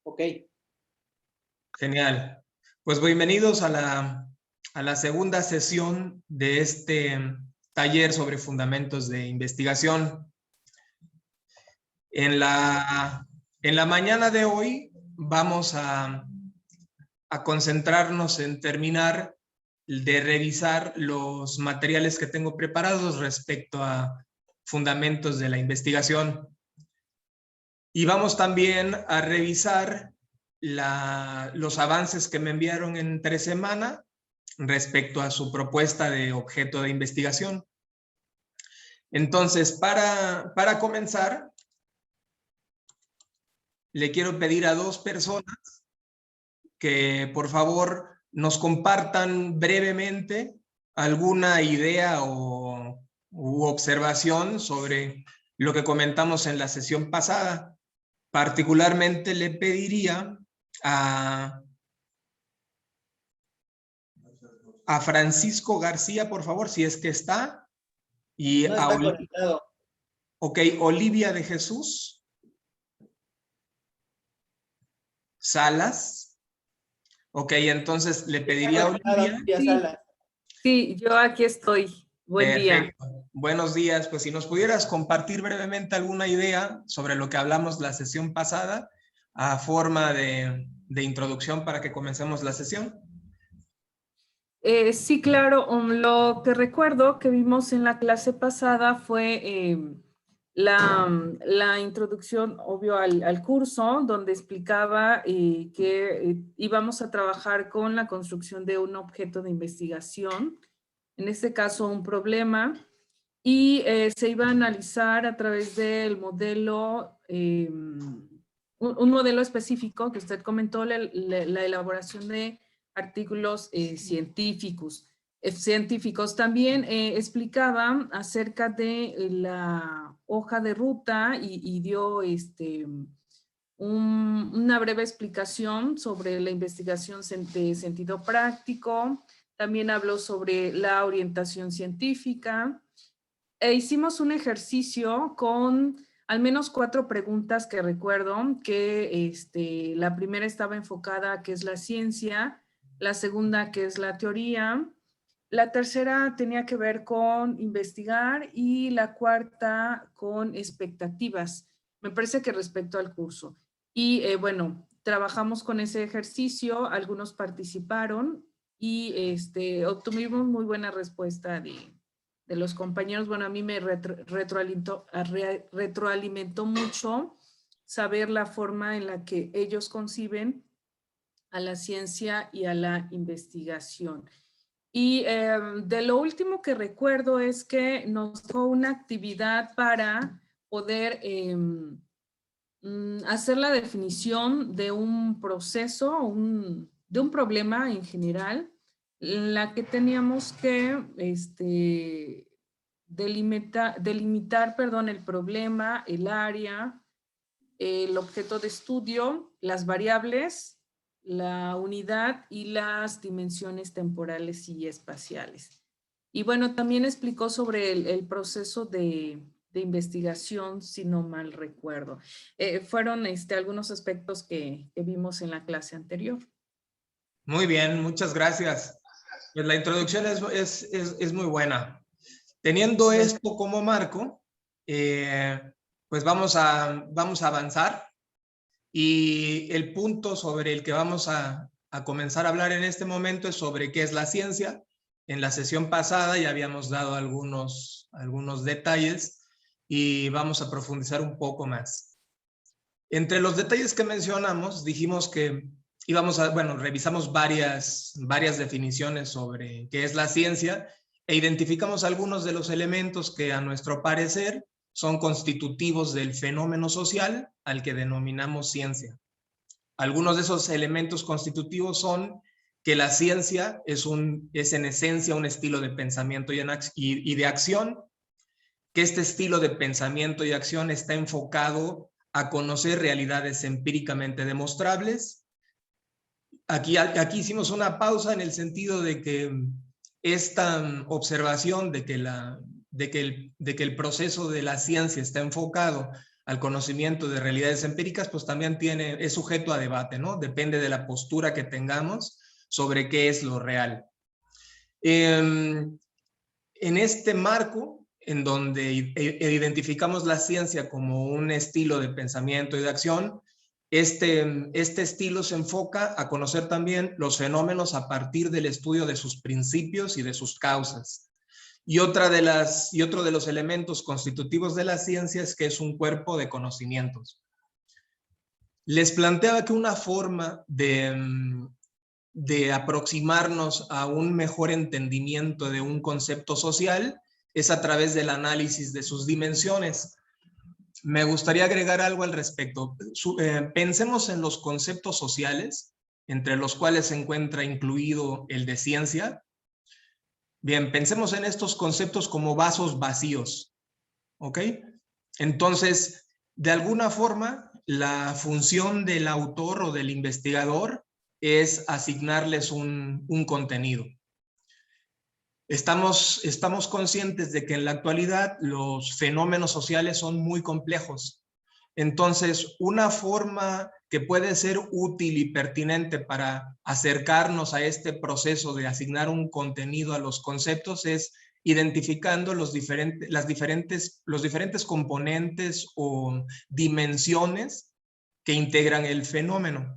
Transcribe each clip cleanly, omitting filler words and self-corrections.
Ok. Genial. Pues bienvenidos a la segunda sesión de este taller sobre fundamentos de investigación. En la mañana de hoy vamos a concentrarnos en terminar de revisar los materiales que tengo preparados respecto a fundamentos de la investigación. Y vamos también a revisar los avances que me enviaron entre semana respecto a su propuesta de objeto de investigación. Entonces, para comenzar, le quiero pedir a dos personas que por favor nos compartan brevemente alguna idea u observación sobre lo que comentamos en la sesión pasada. Particularmente le pediría a Francisco García, por favor, si es que está. Y no está conectado. Ok, Olivia de Jesús Salas. Ok, entonces le pediría a Olivia. Sí, yo aquí estoy. Buen día. Buenos días. Pues si nos pudieras compartir brevemente alguna idea sobre lo que hablamos la sesión pasada, a forma de introducción para que comencemos la sesión. Sí, claro. Lo que recuerdo que vimos en la clase pasada fue la introducción, obvio, al curso, donde explicaba que íbamos a trabajar con la construcción de un objeto de investigación, en este caso un problema, y se iba a analizar a través del modelo, un modelo específico que usted comentó, la elaboración de artículos científicos. También explicaba acerca de la hoja de ruta y dio una breve explicación sobre la investigación de sentido práctico. También habló sobre la orientación científica. Hicimos un ejercicio con al menos 4 preguntas que recuerdo, que la primera estaba enfocada a qué es la ciencia, la segunda qué es la teoría, la tercera tenía que ver con investigar y la cuarta con expectativas, me parece que respecto al curso. Y bueno, trabajamos con ese ejercicio, algunos participaron y obtuvimos muy buena respuesta de los compañeros. Bueno, a mí me retroalimentó mucho saber la forma en la que ellos conciben a la ciencia y a la investigación. Y de lo último que recuerdo es que nos dio una actividad para poder hacer la definición de un proceso, de un problema en general, en la que teníamos que delimitar, el problema, el área, el objeto de estudio, las variables, la unidad y las dimensiones temporales y espaciales. Y bueno, también explicó sobre el proceso de investigación, si no mal recuerdo. Fueron algunos aspectos que vimos en la clase anterior. Muy bien, muchas gracias. Pues la introducción es muy buena. Teniendo esto como marco, pues vamos a avanzar, y el punto sobre el que vamos a comenzar a hablar en este momento es sobre qué es la ciencia. En la sesión pasada ya habíamos dado algunos detalles y vamos a profundizar un poco más. Entre los detalles que mencionamos, dijimos que revisamos varias definiciones sobre qué es la ciencia e identificamos algunos de los elementos que a nuestro parecer son constitutivos del fenómeno social al que denominamos ciencia. Algunos de esos elementos constitutivos son que la ciencia es en esencia un estilo de pensamiento y de acción, que este estilo de pensamiento y acción está enfocado a conocer realidades empíricamente demostrables. Aquí hicimos una pausa en el sentido de que esta observación de que el proceso de la ciencia está enfocado al conocimiento de realidades empíricas, pues también es sujeto a debate, ¿no? Depende de la postura que tengamos sobre qué es lo real. En este marco, en donde identificamos la ciencia como un estilo de pensamiento y de acción, este estilo se enfoca a conocer también los fenómenos a partir del estudio de sus principios y de sus causas. Y otro de los elementos constitutivos de la ciencia es que es un cuerpo de conocimientos. Les planteaba que una forma de aproximarnos a un mejor entendimiento de un concepto social es a través del análisis de sus dimensiones. Me gustaría agregar algo al respecto. Pensemos en los conceptos sociales, entre los cuales se encuentra incluido el de ciencia. Bien, pensemos en estos conceptos como vasos vacíos, ¿ok? Entonces, de alguna forma, la función del autor o del investigador es asignarles un contenido. Estamos conscientes de que en la actualidad los fenómenos sociales son muy complejos. Entonces, una forma que puede ser útil y pertinente para acercarnos a este proceso de asignar un contenido a los conceptos es identificando los diferentes componentes o dimensiones que integran el fenómeno.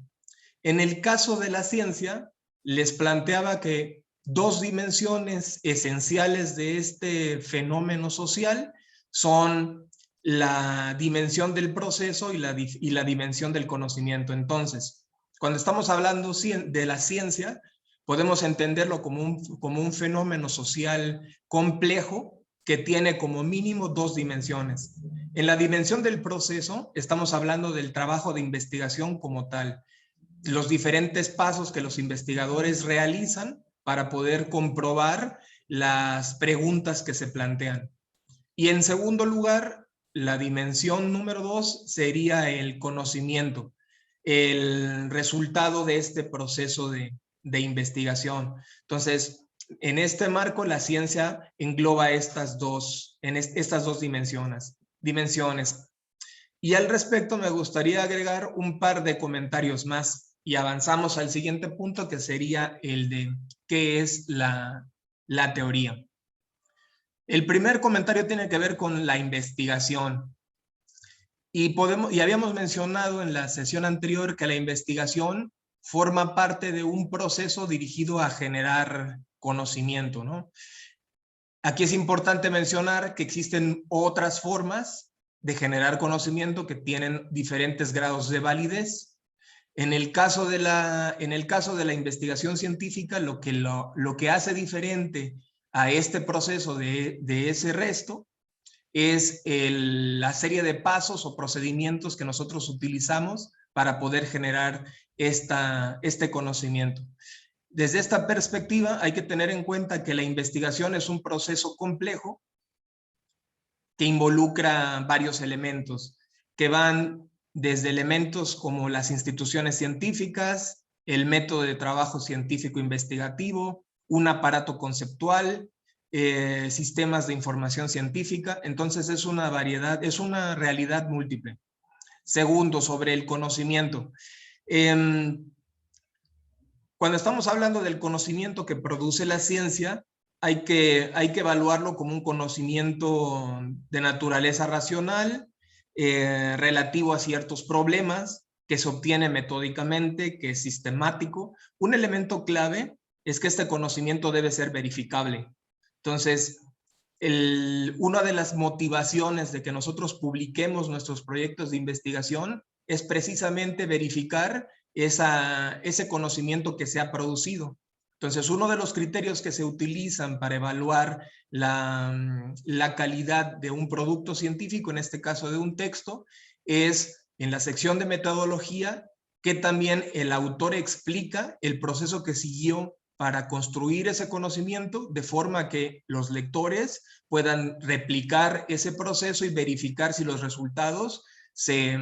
En el caso de la ciencia, les planteaba que dos dimensiones esenciales de este fenómeno social son la dimensión del proceso y la dimensión del conocimiento. Entonces, cuando estamos hablando de la ciencia, podemos entenderlo como un fenómeno social complejo que tiene como mínimo dos dimensiones. En la dimensión del proceso, estamos hablando del trabajo de investigación como tal, los diferentes pasos que los investigadores realizan para poder comprobar las preguntas que se plantean. Y en segundo lugar, la dimensión número 2 sería el conocimiento, el resultado de este proceso de investigación. Entonces, en este marco, la ciencia engloba estas dos dimensiones. Y al respecto, me gustaría agregar un par de comentarios más y avanzamos al siguiente punto, que sería el de qué es la teoría. El primer comentario tiene que ver con la investigación. Y habíamos mencionado en la sesión anterior que la investigación forma parte de un proceso dirigido a generar conocimiento, ¿no? Aquí es importante mencionar que existen otras formas de generar conocimiento que tienen diferentes grados de validez. En el caso de la investigación científica, lo que hace diferente a este proceso de ese resto es la serie de pasos o procedimientos que nosotros utilizamos para poder generar este conocimiento. Desde esta perspectiva hay que tener en cuenta que la investigación es un proceso complejo que involucra varios elementos que van desde elementos como las instituciones científicas, el método de trabajo científico investigativo, un aparato conceptual, sistemas de información científica. Entonces es una realidad múltiple. Segundo, sobre el conocimiento. Cuando estamos hablando del conocimiento que produce la ciencia, hay que evaluarlo como un conocimiento de naturaleza racional, relativo a ciertos problemas, que se obtiene metódicamente, que es sistemático. Un elemento clave es que este conocimiento debe ser verificable. Entonces, una de las motivaciones de que nosotros publiquemos nuestros proyectos de investigación es precisamente verificar ese conocimiento que se ha producido. Entonces, uno de los criterios que se utilizan para evaluar la calidad de un producto científico, en este caso de un texto, es en la sección de metodología que también el autor explica el proceso que siguió para construir ese conocimiento, de forma que los lectores puedan replicar ese proceso y verificar si los resultados se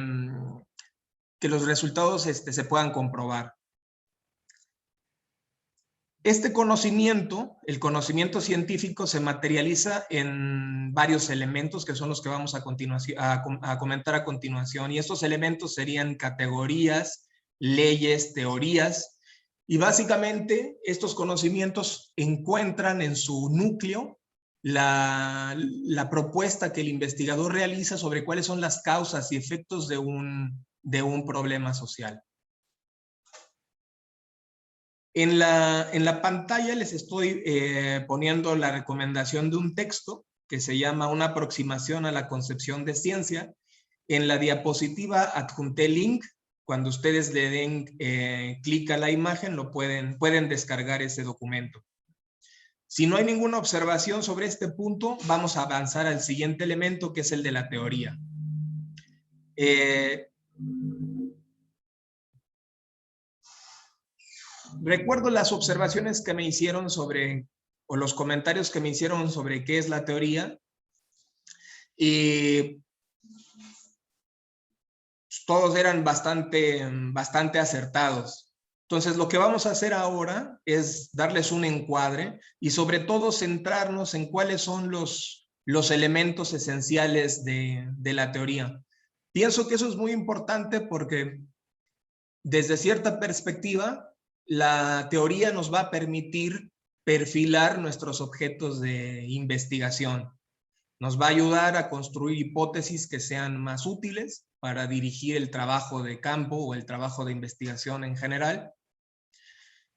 puedan comprobar. Este conocimiento, el conocimiento científico, se materializa en varios elementos que son los que vamos a comentar a continuación. Y estos elementos serían categorías, leyes, teorías. Y básicamente estos conocimientos encuentran en su núcleo la propuesta que el investigador realiza sobre cuáles son las causas y efectos de un problema social. En la pantalla les estoy poniendo la recomendación de un texto que se llama Una aproximación a la concepción de ciencia. En la diapositiva adjunté el link. Cuando ustedes le den clic a la imagen, pueden descargar ese documento. Si no hay ninguna observación sobre este punto, vamos a avanzar al siguiente elemento, que es el de la teoría. Recuerdo las observaciones que me hicieron o los comentarios que me hicieron sobre qué es la teoría, y todos eran bastante acertados. Entonces, lo que vamos a hacer ahora es darles un encuadre y sobre todo centrarnos en cuáles son los elementos esenciales de la teoría. Pienso que eso es muy importante porque desde cierta perspectiva, la teoría nos va a permitir perfilar nuestros objetos de investigación. Nos va a ayudar a construir hipótesis que sean más útiles para dirigir el trabajo de campo o el trabajo de investigación en general.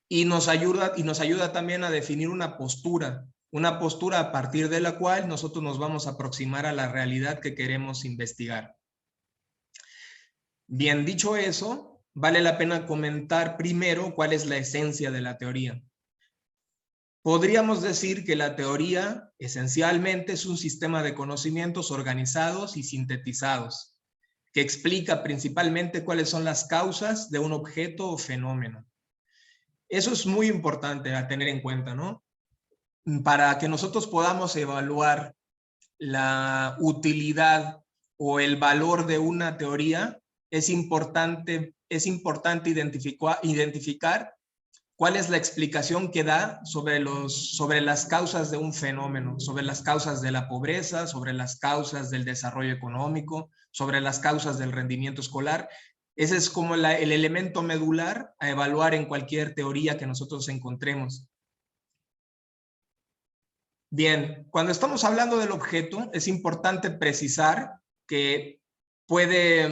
Y nos ayuda también a definir una postura a partir de la cual nosotros nos vamos a aproximar a la realidad que queremos investigar. Bien, dicho eso, vale la pena comentar primero cuál es la esencia de la teoría. Podríamos decir que la teoría esencialmente es un sistema de conocimientos organizados y sintetizados, que explica principalmente cuáles son las causas de un objeto o fenómeno. Eso es muy importante a tener en cuenta, ¿no? Para que nosotros podamos evaluar la utilidad o el valor de una teoría, es importante identificar cuál es la explicación que da sobre las causas de un fenómeno, sobre las causas de la pobreza, sobre las causas del desarrollo económico, sobre las causas del rendimiento escolar. Ese es como el elemento medular a evaluar en cualquier teoría que nosotros encontremos. Bien, cuando estamos hablando del objeto, es importante precisar que puede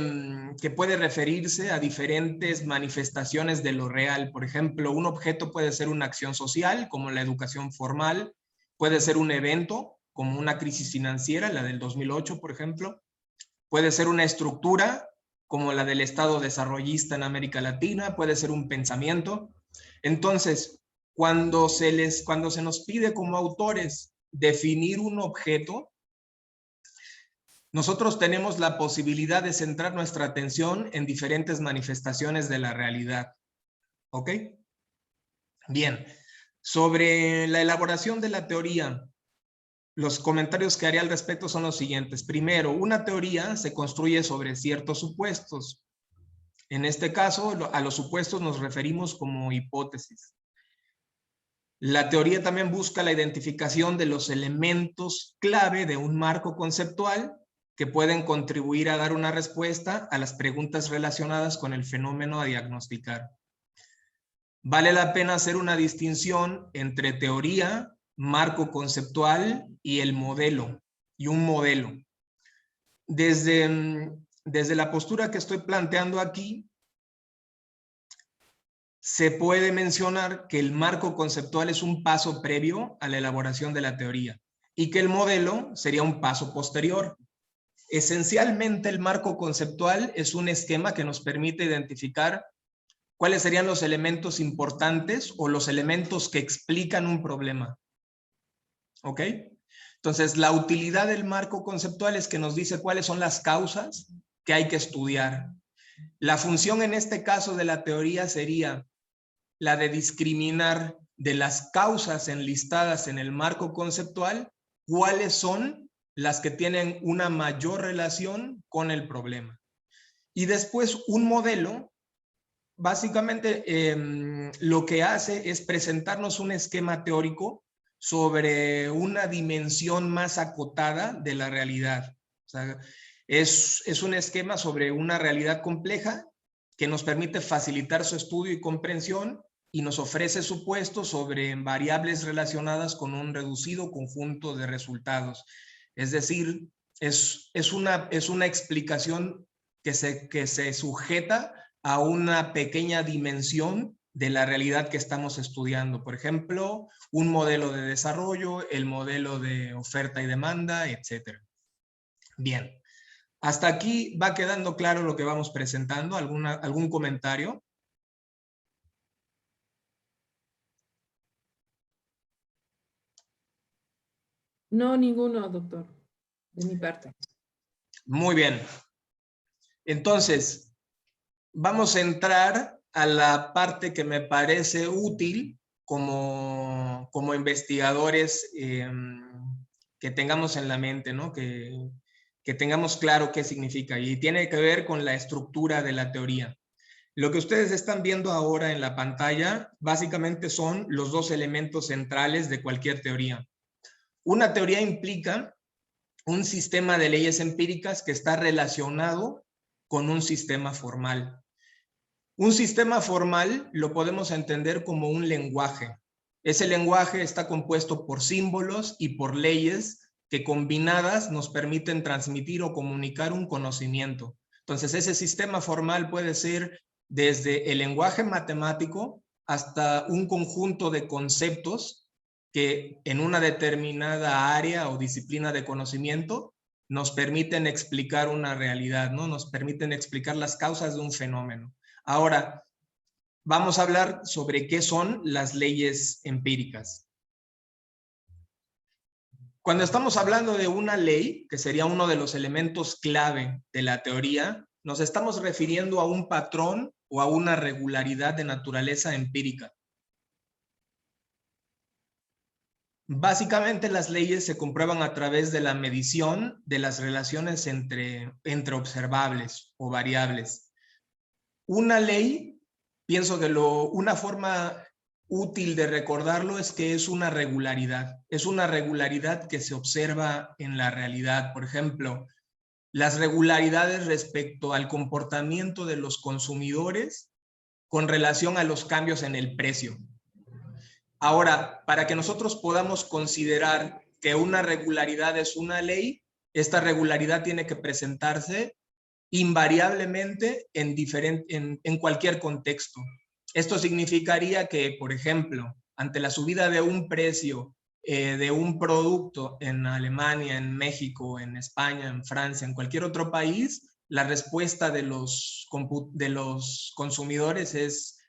referirse a diferentes manifestaciones de lo real. Por ejemplo, un objeto puede ser una acción social, como la educación formal, puede ser un evento, como una crisis financiera, la del 2008, por ejemplo, puede ser una estructura, como la del Estado desarrollista en América Latina, puede ser un pensamiento. Entonces, cuando se nos pide como autores definir un objeto, nosotros tenemos la posibilidad de centrar nuestra atención en diferentes manifestaciones de la realidad. ¿Ok? Bien, sobre la elaboración de la teoría, los comentarios que haré al respecto son los siguientes. Primero, una teoría se construye sobre ciertos supuestos. En este caso, a los supuestos nos referimos como hipótesis. La teoría también busca la identificación de los elementos clave de un marco conceptual que pueden contribuir a dar una respuesta a las preguntas relacionadas con el fenómeno a diagnosticar. Vale la pena hacer una distinción entre teoría, marco conceptual y el modelo, y un modelo. Desde la postura que estoy planteando aquí, se puede mencionar que el marco conceptual es un paso previo a la elaboración de la teoría y que el modelo sería un paso posterior. Esencialmente, el marco conceptual es un esquema que nos permite identificar cuáles serían los elementos importantes o los elementos que explican un problema. ¿Ok? Entonces, la utilidad del marco conceptual es que nos dice cuáles son las causas que hay que estudiar. La función en este caso de la teoría sería la de discriminar de las causas enlistadas en el marco conceptual, cuáles son las que tienen una mayor relación con el problema. Y después un modelo básicamente lo que hace es presentarnos un esquema teórico sobre una dimensión más acotada de la realidad. O sea, es un esquema sobre una realidad compleja que nos permite facilitar su estudio y comprensión y nos ofrece supuestos sobre variables relacionadas con un reducido conjunto de resultados. Es decir, es una explicación que se sujeta a una pequeña dimensión de la realidad que estamos estudiando. Por ejemplo, un modelo de desarrollo, el modelo de oferta y demanda, etc. Bien, hasta aquí va quedando claro lo que vamos presentando. ¿Algún comentario? No, ninguno, doctor, de mi parte. Muy bien. Entonces, vamos a entrar a la parte que me parece útil como investigadores que tengamos en la mente, ¿no? Que tengamos claro qué significa. Y tiene que ver con la estructura de la teoría. Lo que ustedes están viendo ahora en la pantalla básicamente son los dos elementos centrales de cualquier teoría. Una teoría implica un sistema de leyes empíricas que está relacionado con un sistema formal. Un sistema formal lo podemos entender como un lenguaje. Ese lenguaje está compuesto por símbolos y por leyes que combinadas nos permiten transmitir o comunicar un conocimiento. Entonces, ese sistema formal puede ser desde el lenguaje matemático hasta un conjunto de conceptos que en una determinada área o disciplina de conocimiento nos permiten explicar una realidad, ¿no? Nos permiten explicar las causas de un fenómeno. Ahora, vamos a hablar sobre qué son las leyes empíricas. Cuando estamos hablando de una ley, que sería uno de los elementos clave de la teoría, nos estamos refiriendo a un patrón o a una regularidad de naturaleza empírica. Básicamente las leyes se comprueban a través de la medición de las relaciones entre observables o variables. Una ley, pienso que una forma útil de recordarlo es que es una regularidad. Es una regularidad que se observa en la realidad. Por ejemplo, las regularidades respecto al comportamiento de los consumidores con relación a los cambios en el precio. Ahora, para que nosotros podamos considerar que una regularidad es una ley, esta regularidad tiene que presentarse invariablemente en cualquier contexto. Esto significaría que, por ejemplo, ante la subida de un precio de un producto en Alemania, en México, en España, en Francia, en cualquier otro país, la respuesta de los consumidores es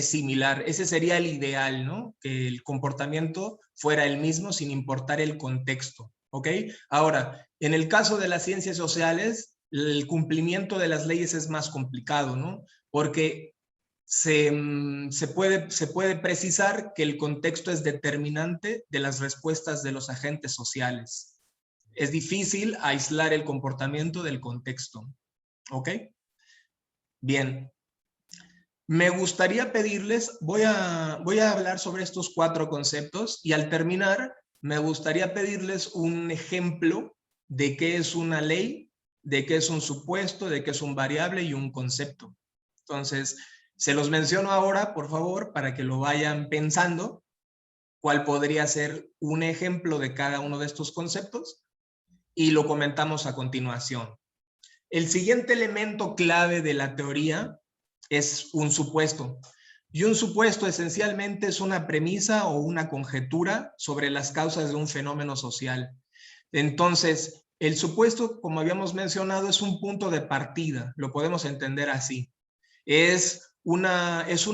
similar. Ese sería el ideal, ¿no? Que el comportamiento fuera el mismo sin importar el contexto, ¿ok? Ahora, en el caso de las ciencias sociales, el cumplimiento de las leyes es más complicado, ¿no? Porque se puede precisar que el contexto es determinante de las respuestas de los agentes sociales. Es difícil aislar el comportamiento del contexto, ¿ok? Bien. Me gustaría pedirles, voy a hablar sobre estos 4 conceptos y al terminar me gustaría pedirles un ejemplo de qué es una ley, de qué es un supuesto, de qué es un variable y un concepto. Entonces, se los menciono ahora, por favor, para que lo vayan pensando, cuál podría ser un ejemplo de cada uno de estos conceptos y lo comentamos a continuación. El siguiente elemento clave de la teoría es un supuesto. Y un supuesto esencialmente es una premisa o una conjetura sobre las causas de un fenómeno social. Entonces, el supuesto, como habíamos mencionado, es un punto de partida, lo podemos entender así. Es un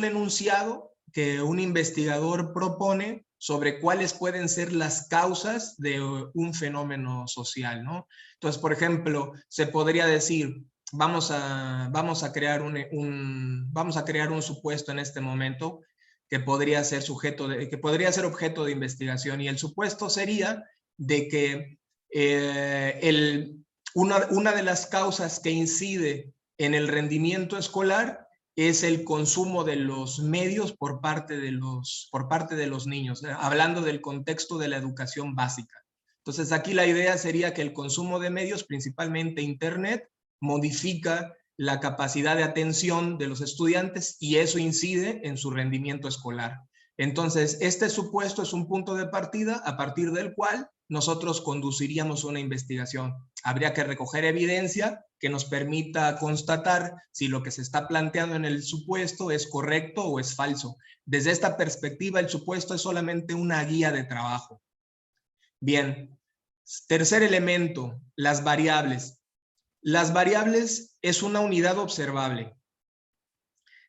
enunciado que un investigador propone sobre cuáles pueden ser las causas de un fenómeno social, ¿no? Entonces, por ejemplo, se podría decir, vamos a crear un supuesto en este momento que podría ser objeto de investigación, y el supuesto sería de que una de las causas que incide en el rendimiento escolar es el consumo de los medios por parte de los niños, hablando del contexto de la educación básica. Entonces, aquí la idea sería que el consumo de medios, principalmente Internet, modifica la capacidad de atención de los estudiantes y eso incide en su rendimiento escolar. Entonces, este supuesto es un punto de partida a partir del cual nosotros conduciríamos una investigación. Habría que recoger evidencia que nos permita constatar si lo que se está planteando en el supuesto es correcto o es falso. Desde esta perspectiva, el supuesto es solamente una guía de trabajo. Bien, tercer elemento, las variables. Las variables es una unidad observable.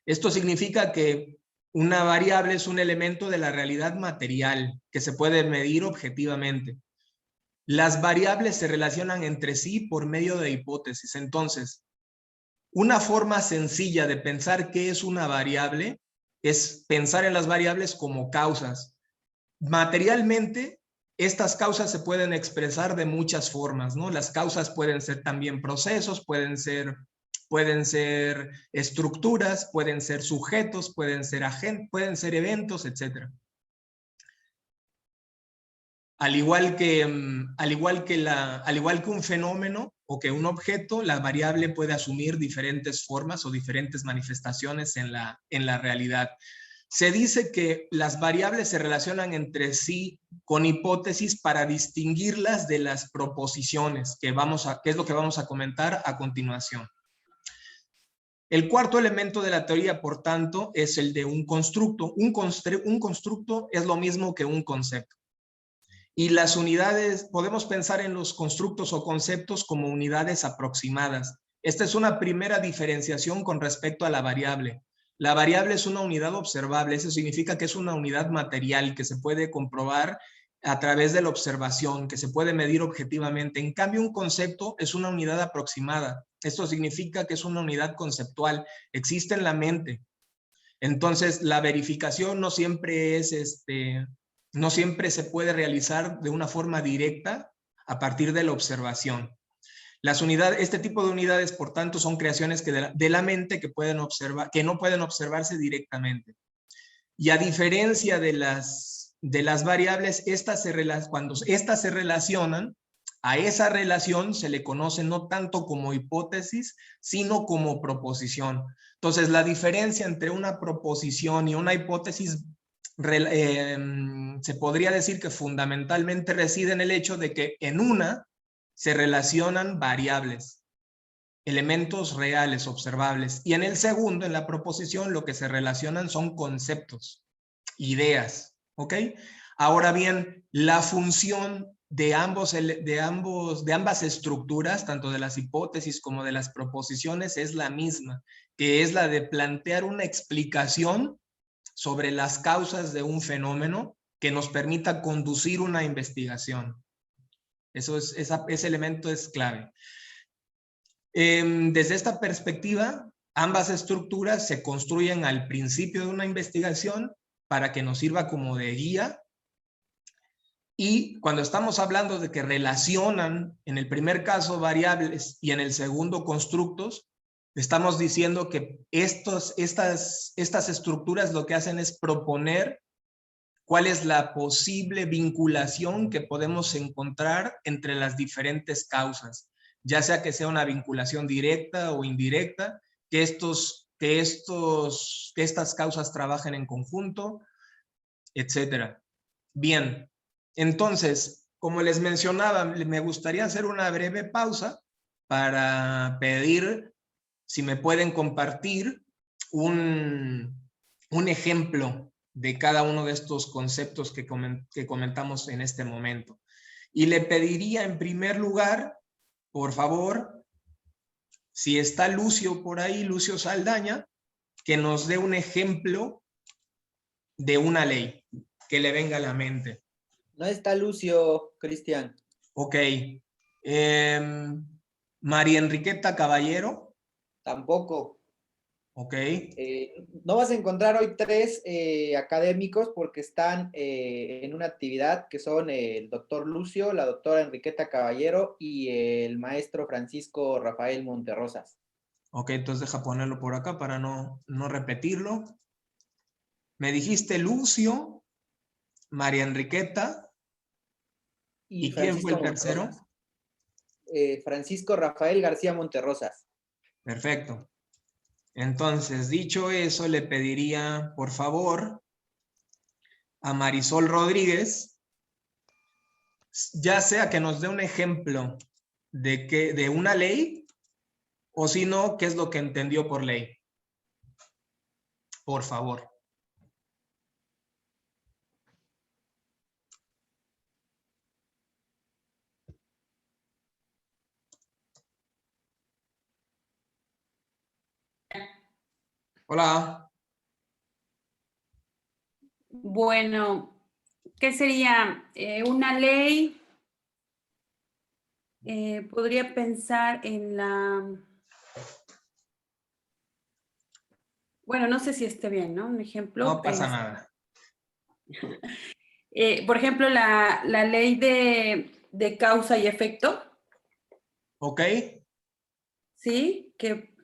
Esto significa que una variable es un elemento de la realidad material que se puede medir objetivamente. Las variables se relacionan entre sí por medio de hipótesis. Entonces, una forma sencilla de pensar qué es una variable es pensar en las variables como causas. Materialmente, estas causas se pueden expresar de muchas formas, ¿no? Las causas pueden ser también procesos, pueden ser estructuras, pueden ser sujetos, pueden ser agentes, pueden ser eventos, etc. Al igual que un fenómeno o que un objeto, la variable puede asumir diferentes formas o diferentes manifestaciones en la realidad. Se dice que las variables se relacionan entre sí con hipótesis para distinguirlas de las proposiciones, que es lo que vamos a comentar a continuación. El cuarto elemento de la teoría, por tanto, es el de un constructo. Un constructo es lo mismo que un concepto. Y las unidades, podemos pensar en los constructos o conceptos como unidades aproximadas. Esta es una primera diferenciación con respecto a la variable. La variable es una unidad observable, eso significa que es una unidad material que se puede comprobar a través de la observación, que se puede medir objetivamente. En cambio, un concepto es una unidad aproximada. Esto significa que es una unidad conceptual, existe en la mente. Entonces, la verificación no siempre no siempre se puede realizar de una forma directa a partir de la observación. Este tipo de unidades, por tanto, son creaciones de la mente que no pueden observarse directamente. Y a diferencia de las variables, cuando estas se relacionan, a esa relación se le conoce no tanto como hipótesis, sino como proposición. Entonces, la diferencia entre una proposición y una hipótesis se podría decir que fundamentalmente reside en el hecho de que en una se relacionan variables, elementos reales, observables, y en el segundo, en la proposición, lo que se relacionan son conceptos, ideas, ¿ok? Ahora bien, la función de ambas estructuras, tanto de las hipótesis como de las proposiciones, es la misma, que es la de plantear una explicación sobre las causas de un fenómeno que nos permita conducir una investigación. Ese elemento es clave. Desde esta perspectiva, ambas estructuras se construyen al principio de una investigación para que nos sirva como de guía. Y cuando estamos hablando de que relacionan, en el primer caso, variables y en el segundo constructos, estamos diciendo que estas estructuras lo que hacen es proponer cuál es la posible vinculación que podemos encontrar entre las diferentes causas, ya sea que sea una vinculación directa o indirecta, que estas causas trabajen en conjunto, etcétera. Bien, entonces, como les mencionaba, me gustaría hacer una breve pausa para pedir si me pueden compartir un ejemplo de cada uno de estos conceptos que comentamos en este momento. Y le pediría en primer lugar, por favor, si está Lucio por ahí, Lucio Saldaña, que nos dé un ejemplo de una ley que le venga a la mente. No está Lucio, Cristian. Ok. María Enriqueta Caballero. Tampoco. Ok. No vas a encontrar hoy 3 académicos porque están en una actividad que son el doctor Lucio, la doctora Enriqueta Caballero y el maestro Francisco Rafael Monterrosas. Ok, entonces deja ponerlo por acá para no repetirlo. Me dijiste Lucio, María Enriqueta. ¿Y quién fue Francisco el tercero? Monterrosas. Francisco Rafael García Monterrosas. Perfecto. Entonces, dicho eso, le pediría, por favor, a Marisol Rodríguez, ya sea que nos dé un ejemplo de una ley, o si no, qué es lo que entendió por ley. Por favor. Hola. Bueno, ¿qué sería? Una ley, podría pensar en bueno, no sé si esté bien, ¿no? Un ejemplo. No pasa nada. Por ejemplo, la ley de causa y efecto, ¿Ok? ¿sí? Que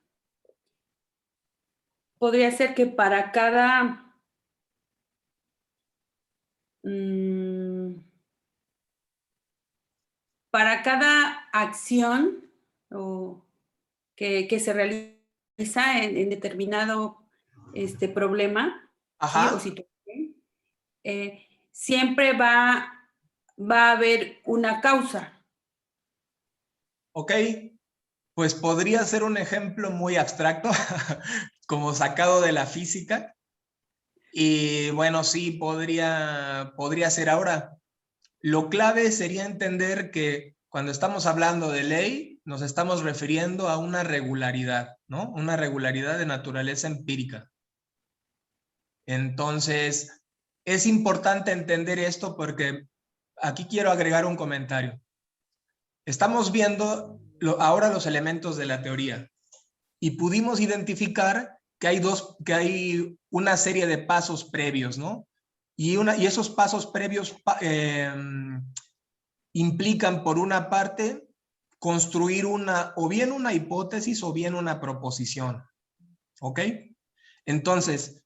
podría ser que para cada acción que se realiza en determinado problema, ¿sí? O Ajá. situación, siempre va a haber una causa. Ok. Pues podría ser un ejemplo muy abstracto, como sacado de la física. Y bueno, sí, podría ser ahora. Lo clave sería entender que cuando estamos hablando de ley, nos estamos refiriendo a una regularidad, ¿no? Una regularidad de naturaleza empírica. Entonces, es importante entender esto porque aquí quiero agregar un comentario. Estamos viendo ahora los elementos de la teoría y pudimos identificar que hay una serie de pasos previos, ¿no? Y esos pasos previos implican, por una parte, construir o bien una hipótesis o bien una proposición. ¿Ok? Entonces,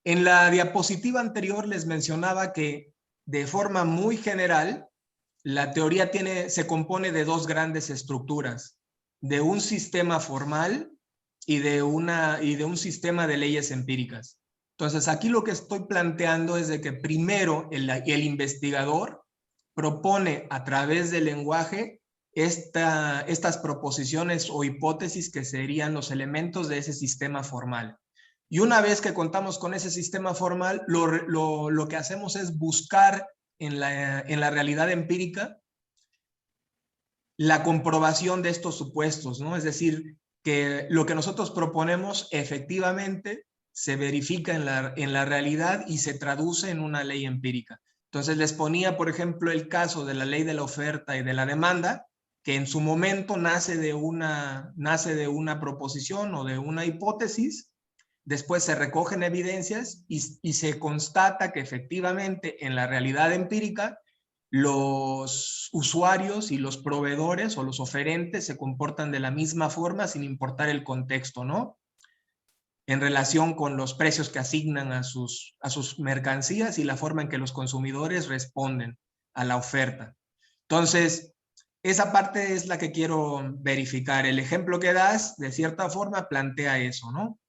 en la diapositiva anterior les mencionaba que de forma muy general, la teoría se compone de dos grandes estructuras, de un sistema formal y de un sistema de leyes empíricas. Entonces, aquí lo que estoy planteando es de que primero el investigador propone a través del lenguaje estas proposiciones o hipótesis que serían los elementos de ese sistema formal. Y una vez que contamos con ese sistema formal, lo que hacemos es buscar en la realidad empírica la comprobación de estos supuestos, ¿no? Es decir, que lo que nosotros proponemos efectivamente se verifica en la realidad y se traduce en una ley empírica. Entonces les ponía, por ejemplo, el caso de la ley de la oferta y de la demanda, que en su momento nace de una proposición o de una hipótesis, después se recogen evidencias y se constata que efectivamente en la realidad empírica los usuarios y los proveedores o los oferentes se comportan de la misma forma sin importar el contexto, ¿no? En relación con los precios que asignan a sus mercancías y la forma en que los consumidores responden a la oferta. Entonces, esa parte es la que quiero verificar. El ejemplo que das, de cierta forma, plantea eso, ¿no?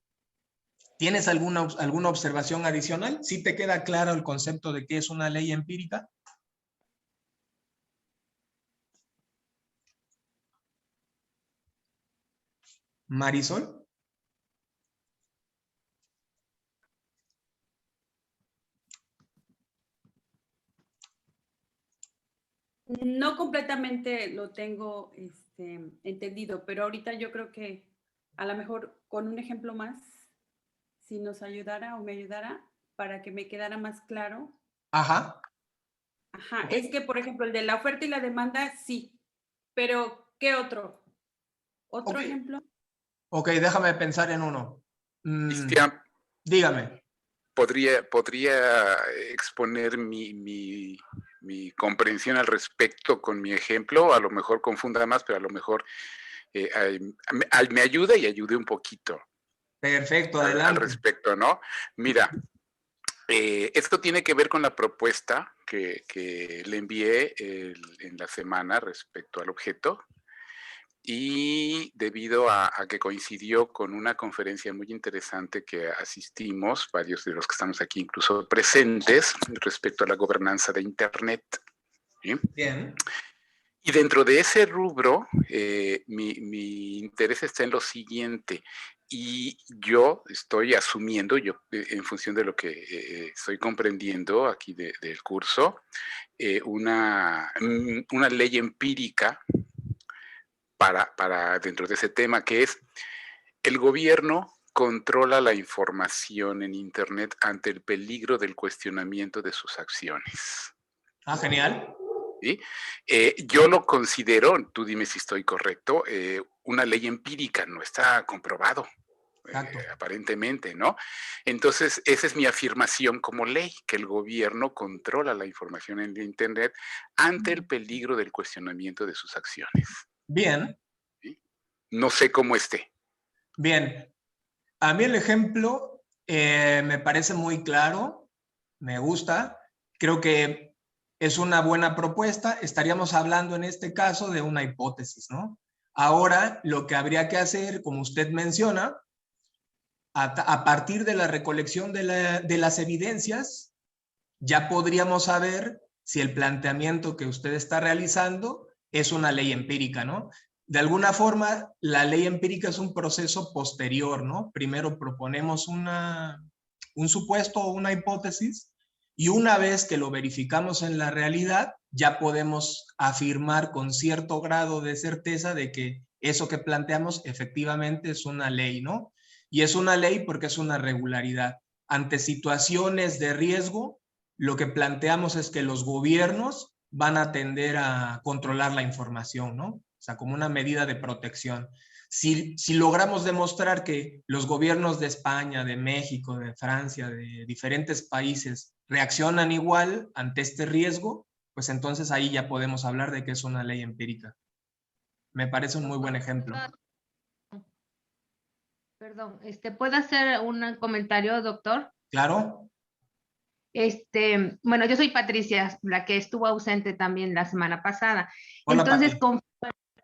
¿Tienes alguna observación adicional? ¿Sí te queda claro el concepto de qué es una ley empírica? Marisol. No completamente lo tengo entendido, pero ahorita yo creo que a lo mejor con un ejemplo más, si nos ayudara o me ayudara para que me quedara más claro. Ajá. Ajá, Okay. es que, por ejemplo, el de la oferta y la demanda, sí, pero ¿qué otro? ¿Otro ejemplo? Ok, déjame pensar en uno. Cristian, dígame. ¿Podría exponer mi comprensión al respecto con mi ejemplo? A lo mejor confunda más, pero a lo mejor me ayuda y ayude un poquito. Perfecto, Al adelante. respecto, ¿no? Mira, esto tiene que ver con la propuesta que le envié en la semana respecto al objeto, y debido a que coincidió con una conferencia muy interesante que asistimos, varios de los que estamos aquí incluso presentes, respecto a la gobernanza de Internet. ¿Sí? Bien. Y dentro de ese rubro, mi interés está en lo siguiente, y yo estoy asumiendo, en función de lo que estoy comprendiendo aquí del curso, una ley empírica para dentro de ese tema, que es: el gobierno controla la información en Internet ante el peligro del cuestionamiento de sus acciones. Ah, genial. ¿Sí? Yo lo considero, tú dime si estoy correcto, una ley empírica, no está comprobado, aparentemente, ¿no? Entonces, esa es mi afirmación como ley, que el gobierno controla la información en Internet ante el peligro del cuestionamiento de sus acciones. Bien. ¿Sí? No sé cómo esté. Bien. A mí el ejemplo me parece muy claro, me gusta, creo que es una buena propuesta. Estaríamos hablando en este caso de una hipótesis, ¿no? Ahora, lo que habría que hacer, como usted menciona, a partir de la recolección de las evidencias, ya podríamos saber si el planteamiento que usted está realizando es una ley empírica, ¿no? De alguna forma, la ley empírica es un proceso posterior, ¿no? Primero proponemos un supuesto o una hipótesis, y una vez que lo verificamos en la realidad, ya podemos afirmar con cierto grado de certeza de que eso que planteamos efectivamente es una ley, ¿no? Y es una ley porque es una regularidad. Ante situaciones de riesgo, lo que planteamos es que los gobiernos van a tender a controlar la información, ¿no? O sea, como una medida de protección. Si logramos demostrar que los gobiernos de España, de México, de Francia, de diferentes países reaccionan igual ante este riesgo, pues entonces ahí ya podemos hablar de que es una ley empírica. Me parece un muy buen ejemplo. Perdón, ¿puedo hacer un comentario, doctor? Claro. Bueno, yo soy Patricia, la que estuvo ausente también la semana pasada. Hola, entonces,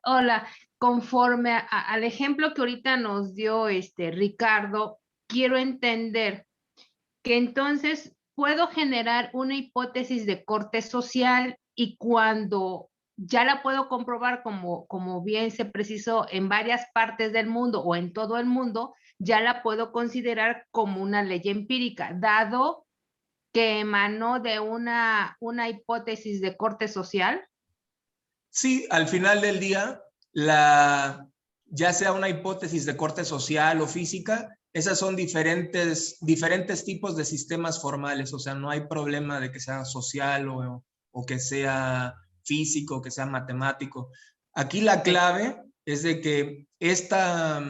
Hola, conforme al ejemplo que ahorita nos dio Ricardo, quiero entender que entonces puedo generar una hipótesis de corte social, y cuando ya la puedo comprobar, como bien se precisó, en varias partes del mundo o en todo el mundo, ya la puedo considerar como una ley empírica, dado que emanó de una hipótesis de corte social. Sí, al final del día, ya sea una hipótesis de corte social o física, esas son diferentes tipos de sistemas formales. O sea, no hay problema de que sea social o que sea físico, que sea matemático. Aquí la clave es de que esta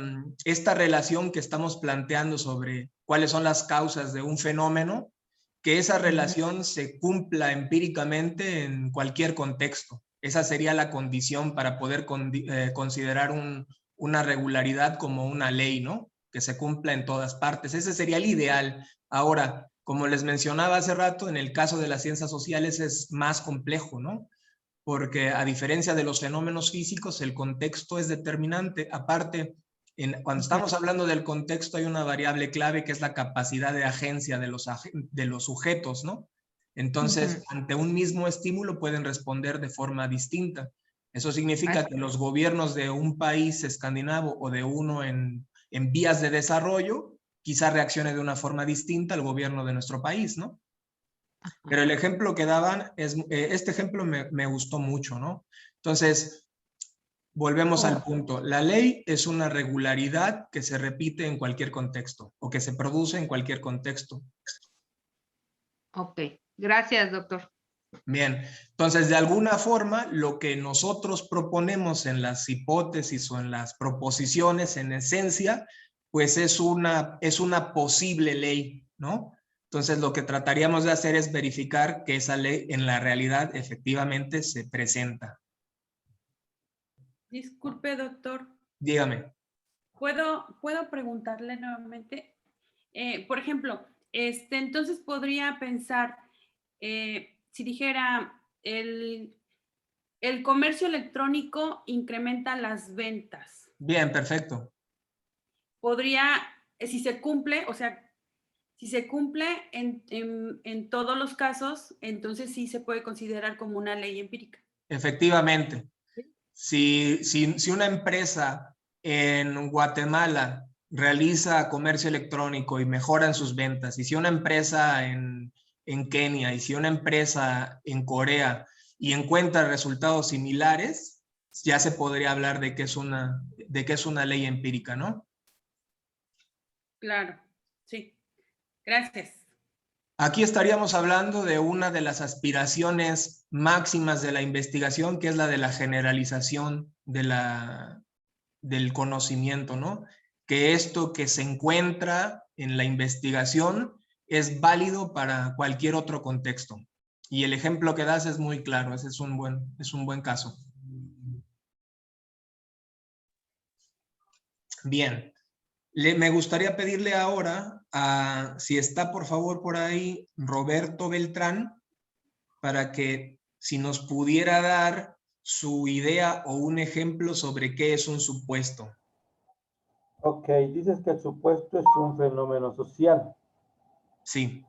relación que estamos planteando sobre cuáles son las causas de un fenómeno, que esa relación se cumpla empíricamente en cualquier contexto. Esa sería la condición para poder considerar una regularidad como una ley, ¿no? Que se cumpla en todas partes. Ese sería el ideal. Ahora, como les mencionaba hace rato, en el caso de las ciencias sociales es más complejo, ¿no? Porque a diferencia de los fenómenos físicos, el contexto es determinante. Aparte, cuando estamos hablando del contexto, hay una variable clave que es la capacidad de agencia de los sujetos, ¿no? Entonces, ante un mismo estímulo pueden responder de forma distinta. Eso significa que los gobiernos de un país escandinavo o de uno en vías de desarrollo, quizá reaccione de una forma distinta al gobierno de nuestro país, ¿no? Pero el ejemplo que daban, este ejemplo me gustó mucho, ¿no? Entonces, volvemos al punto. La ley es una regularidad que se repite en cualquier contexto o que se produce en cualquier contexto. Ok, gracias, doctor. Bien, entonces de alguna forma lo que nosotros proponemos en las hipótesis o en las proposiciones, en esencia, pues es una posible ley, ¿no? Entonces lo que trataríamos de hacer es verificar que esa ley en la realidad efectivamente se presenta. Disculpe, doctor. Dígame. ¿Puedo preguntarle nuevamente? Por ejemplo, entonces podría pensar, si dijera, el comercio electrónico incrementa las ventas. Bien, perfecto. Podría, si se cumple, o sea, si se cumple en todos los casos, entonces sí se puede considerar como una ley empírica. Efectivamente. Si una empresa en Guatemala realiza comercio electrónico y mejora en sus ventas, y si una empresa en Kenia, y si una empresa en Corea y encuentra resultados similares, ya se podría hablar de que es una ley empírica, ¿no? Claro, sí. Gracias. Aquí estaríamos hablando de una de las aspiraciones máximas de la investigación, que es la de la generalización del conocimiento, ¿no? Que esto que se encuentra en la investigación es válido para cualquier otro contexto. Y el ejemplo que das es muy claro, ese es un buen caso. Bien. Me gustaría pedirle ahora si está por favor por ahí Roberto Beltrán, para que si nos pudiera dar su idea o un ejemplo sobre qué es un supuesto. Ok, dices que el supuesto es un fenómeno social. Sí.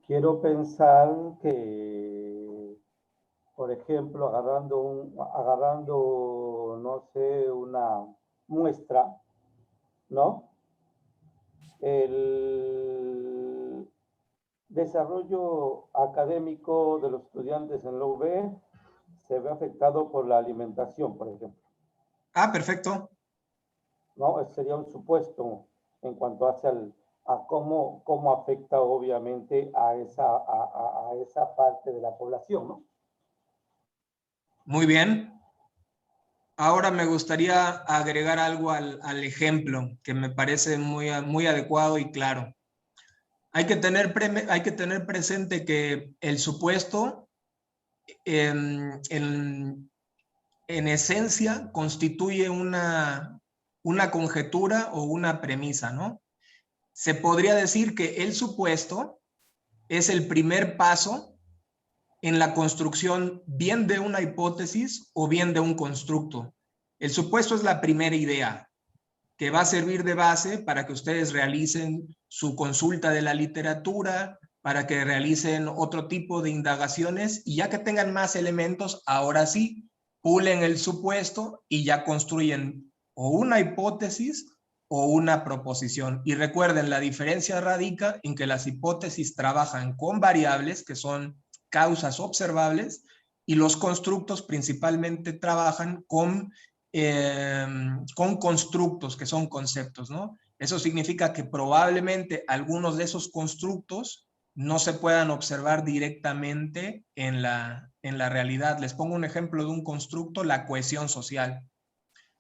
Quiero pensar que, por ejemplo, agarrando, no sé, una muestra, ¿no? El desarrollo académico de los estudiantes en la UB se ve afectado por la alimentación, por ejemplo. Ah, perfecto. ¿No? Ese sería un supuesto en cuanto a cómo afecta obviamente a esa parte de la población, ¿no? Muy bien. Ahora me gustaría agregar algo al ejemplo que me parece muy adecuado y claro. Hay que tener presente que el supuesto en esencia constituye una conjetura o una premisa, ¿no? Se podría decir que el supuesto es el primer paso en la construcción bien de una hipótesis o bien de un constructo. El supuesto es la primera idea que va a servir de base para que ustedes realicen su consulta de la literatura, para que realicen otro tipo de indagaciones y ya que tengan más elementos, ahora sí, pulen el supuesto y ya construyen o una hipótesis o una proposición. Y recuerden, la diferencia radica en que las hipótesis trabajan con variables, que son causas observables, y los constructos principalmente trabajan con constructos, que son conceptos, ¿no? Eso significa que probablemente algunos de esos constructos no se puedan observar directamente en la realidad. Les pongo un ejemplo de un constructo, la cohesión social.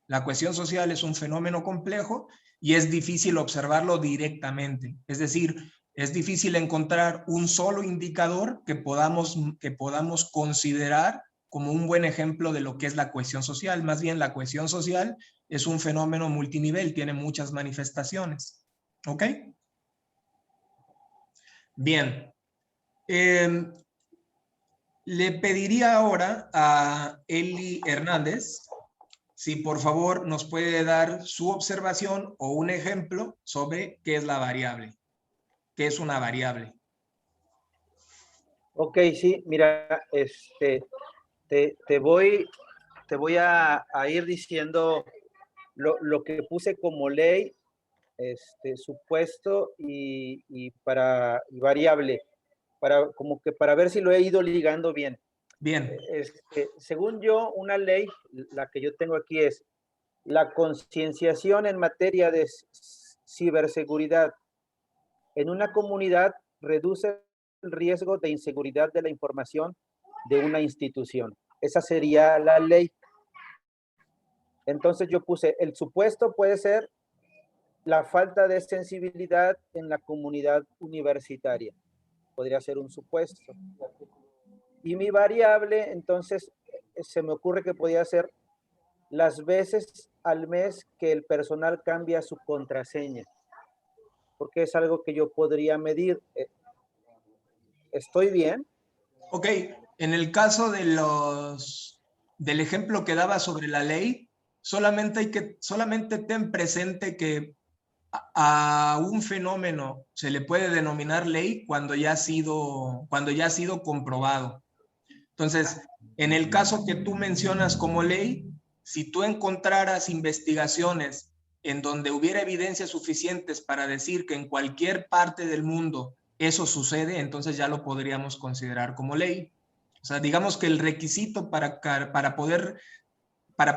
La cohesión social es un fenómeno complejo y es difícil observarlo directamente. Es decir, es difícil encontrar un solo indicador que podamos considerar como un buen ejemplo de lo que es la cohesión social. Más bien, la cohesión social es un fenómeno multinivel, tiene muchas manifestaciones. ¿Ok? Bien. Le pediría ahora a Eli Hernández si por favor nos puede dar su observación o un ejemplo sobre qué es la variable, qué es una variable. Ok, sí, mira, te voy a ir diciendo lo que puse como ley, supuesto y variable, para ver si lo he ido ligando bien. Bien. Según yo, una ley, la que yo tengo aquí es la concienciación en materia de ciberseguridad en una comunidad reduce el riesgo de inseguridad de la información de una institución. Esa sería la ley. Entonces yo puse, el supuesto puede ser la falta de sensibilidad en la comunidad universitaria. Podría ser un supuesto. Y mi variable, entonces, se me ocurre que podría ser las veces al mes que el personal cambia su contraseña, porque es algo que yo podría medir. ¿Estoy bien? Ok, en el caso de del ejemplo que daba sobre la ley, solamente ten presente que a un fenómeno se le puede denominar ley cuando ya ha sido comprobado. Entonces, en el caso que tú mencionas como ley, si tú encontraras investigaciones en donde hubiera evidencias suficientes para decir que en cualquier parte del mundo eso sucede, entonces ya lo podríamos considerar como ley. O sea, digamos que el requisito para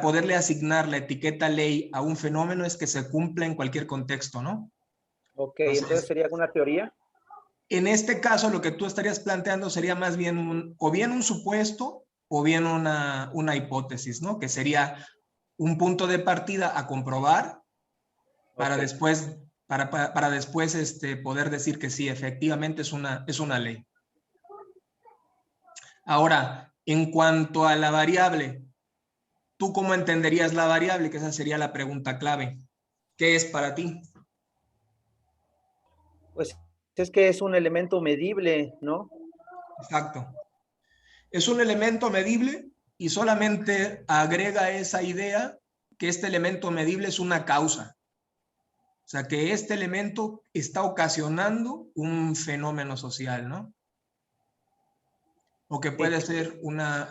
poderle asignar la etiqueta ley a un fenómeno es que se cumpla en cualquier contexto, ¿no? Ok, entonces sería una teoría. En este caso, lo que tú estarías planteando sería más bien o bien un supuesto o bien una hipótesis, ¿no? Que sería un punto de partida a comprobar para Ok. después, para después poder decir que sí, efectivamente es una ley. Ahora, en cuanto a la variable, ¿tú cómo entenderías la variable? Que esa sería la pregunta clave. ¿Qué es para ti? Pues es que es un elemento medible, ¿no? Exacto. Es un elemento medible y solamente agrega esa idea que este elemento medible es una causa. O sea, que este elemento está ocasionando un fenómeno social, ¿no? O que puede ser una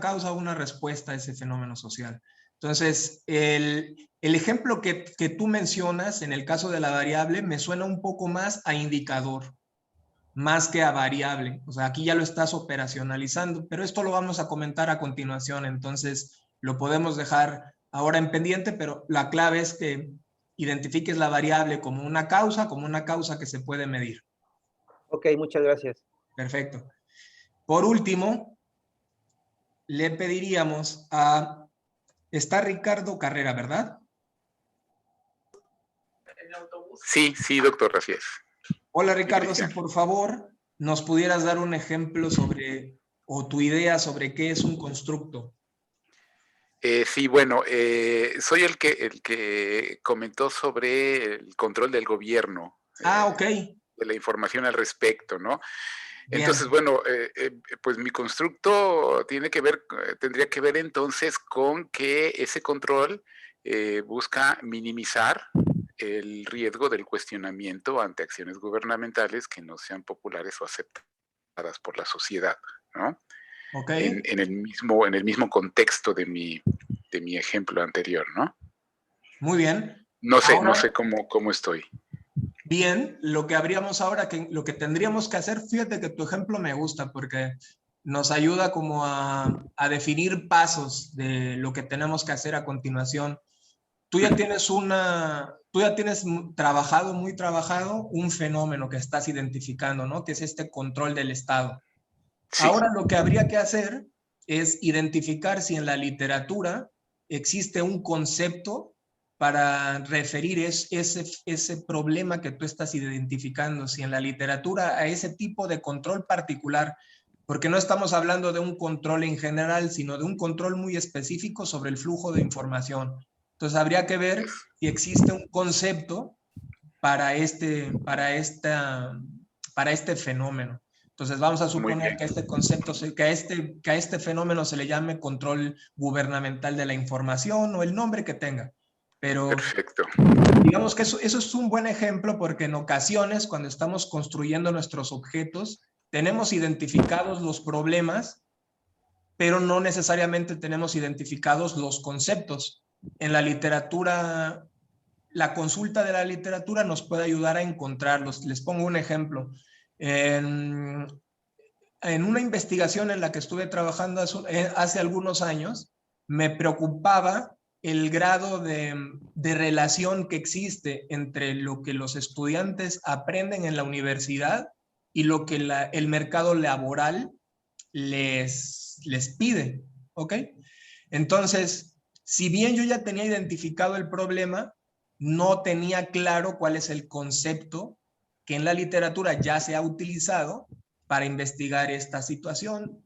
causa o una respuesta a ese fenómeno social. Entonces, el ejemplo que tú mencionas en el caso de la variable me suena un poco más a indicador, más que a variable. O sea, aquí ya lo estás operacionalizando, pero esto lo vamos a comentar a continuación, entonces lo podemos dejar ahora en pendiente, pero la clave es que identifiques la variable como una causa que se puede medir. Ok, muchas gracias. Perfecto. Por último, le pediríamos a... Está Ricardo Carrera, ¿verdad? Sí, sí, doctor, así es. Hola Ricardo, si Cristian. por favor nos pudieras dar un ejemplo sobre, o tu idea sobre qué es un constructo. Sí, bueno, soy el que comentó sobre el control del gobierno, Ok. de la información al respecto, ¿no? Bien. Entonces, bueno, pues mi constructo tendría que ver entonces con que ese control busca minimizar el riesgo del cuestionamiento ante acciones gubernamentales que no sean populares o aceptadas por la sociedad, ¿no? Ok. En el mismo contexto de mi ejemplo anterior, ¿no? Muy bien. No Ahora, sé cómo estoy. bien, lo que habríamos ahora, lo que tendríamos que hacer, fíjate que tu ejemplo me gusta porque nos ayuda como a definir pasos de lo que tenemos que hacer a continuación. Tú ya tienes muy trabajado un fenómeno que estás identificando, ¿no? Que es este control del Estado. Sí. Ahora lo que habría que hacer es identificar si en la literatura existe un concepto para referir ese problema que tú estás identificando, si en la literatura a ese tipo de control particular, porque no estamos hablando de un control en general, sino de un control muy específico sobre el flujo de información. Entonces habría que ver si existe un concepto para este fenómeno. Entonces vamos a suponer que este concepto, que a este fenómeno se le llame control gubernamental de la información o el nombre que tenga. Pero perfecto. Digamos que eso es un buen ejemplo porque en ocasiones cuando estamos construyendo nuestros objetos tenemos identificados los problemas, pero no necesariamente tenemos identificados los conceptos. En la literatura, la consulta de la literatura nos puede ayudar a encontrarlos. Les pongo un ejemplo. En una investigación en la que estuve trabajando hace algunos años, me preocupaba el grado de relación que existe entre lo que los estudiantes aprenden en la universidad y lo que el mercado laboral les pide, ¿ok? Entonces, si bien yo ya tenía identificado el problema, no tenía claro cuál es el concepto que en la literatura ya se ha utilizado para investigar esta situación.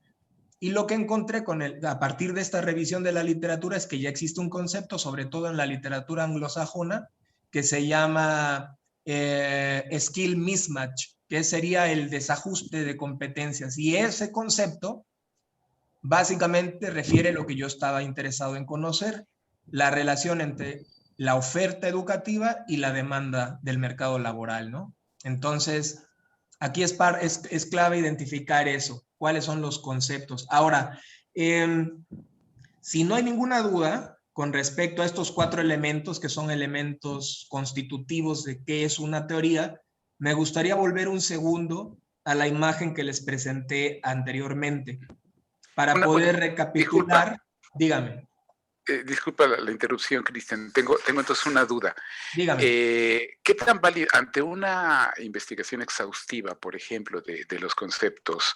Y lo que encontré a partir de esta revisión de la literatura es que ya existe un concepto, sobre todo en la literatura anglosajona, que se llama skill mismatch, que sería el desajuste de competencias. Y ese concepto básicamente refiere lo que yo estaba interesado en conocer, la relación entre la oferta educativa y la demanda del mercado laboral, ¿no? Entonces, aquí es clave identificar eso, cuáles son los conceptos. Ahora, si no hay ninguna duda con respecto a estos 4 elementos, que son elementos constitutivos de qué es una teoría, me gustaría volver un segundo a la imagen que les presenté anteriormente, para poder recapitular. Disculpa. Dígame. Disculpa la interrupción, Cristian. Tengo entonces una duda. Dígame. ¿Qué tan válido, ante una investigación exhaustiva, por ejemplo, de los conceptos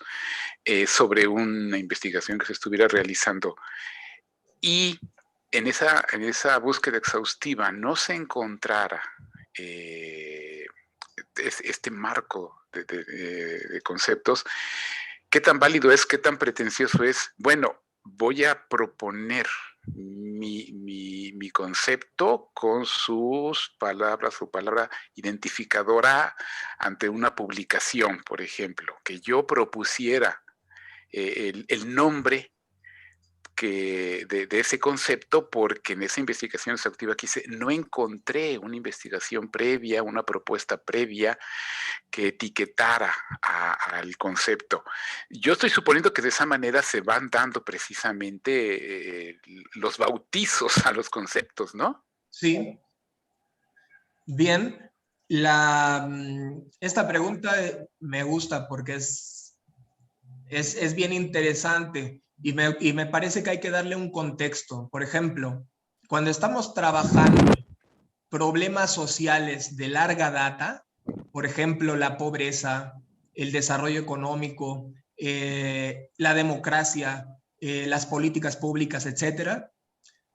sobre una investigación que se estuviera realizando, y en esa búsqueda exhaustiva no se encontrara este marco de conceptos, qué tan válido es, qué tan pretencioso es? Bueno, voy a proponer mi concepto con sus palabras, su palabra identificadora ante una publicación, por ejemplo, que yo propusiera el nombre de ese concepto, porque en esa investigación exhaustiva que hice no encontré una investigación previa, una propuesta previa que etiquetara al concepto. Yo estoy suponiendo que de esa manera se van dando precisamente los bautizos a los conceptos, ¿no? Sí. Bien. Esta pregunta me gusta porque es bien interesante. Y me parece que hay que darle un contexto. Por ejemplo, cuando estamos trabajando problemas sociales de larga data, por ejemplo, la pobreza, el desarrollo económico, la democracia, las políticas públicas, etcétera,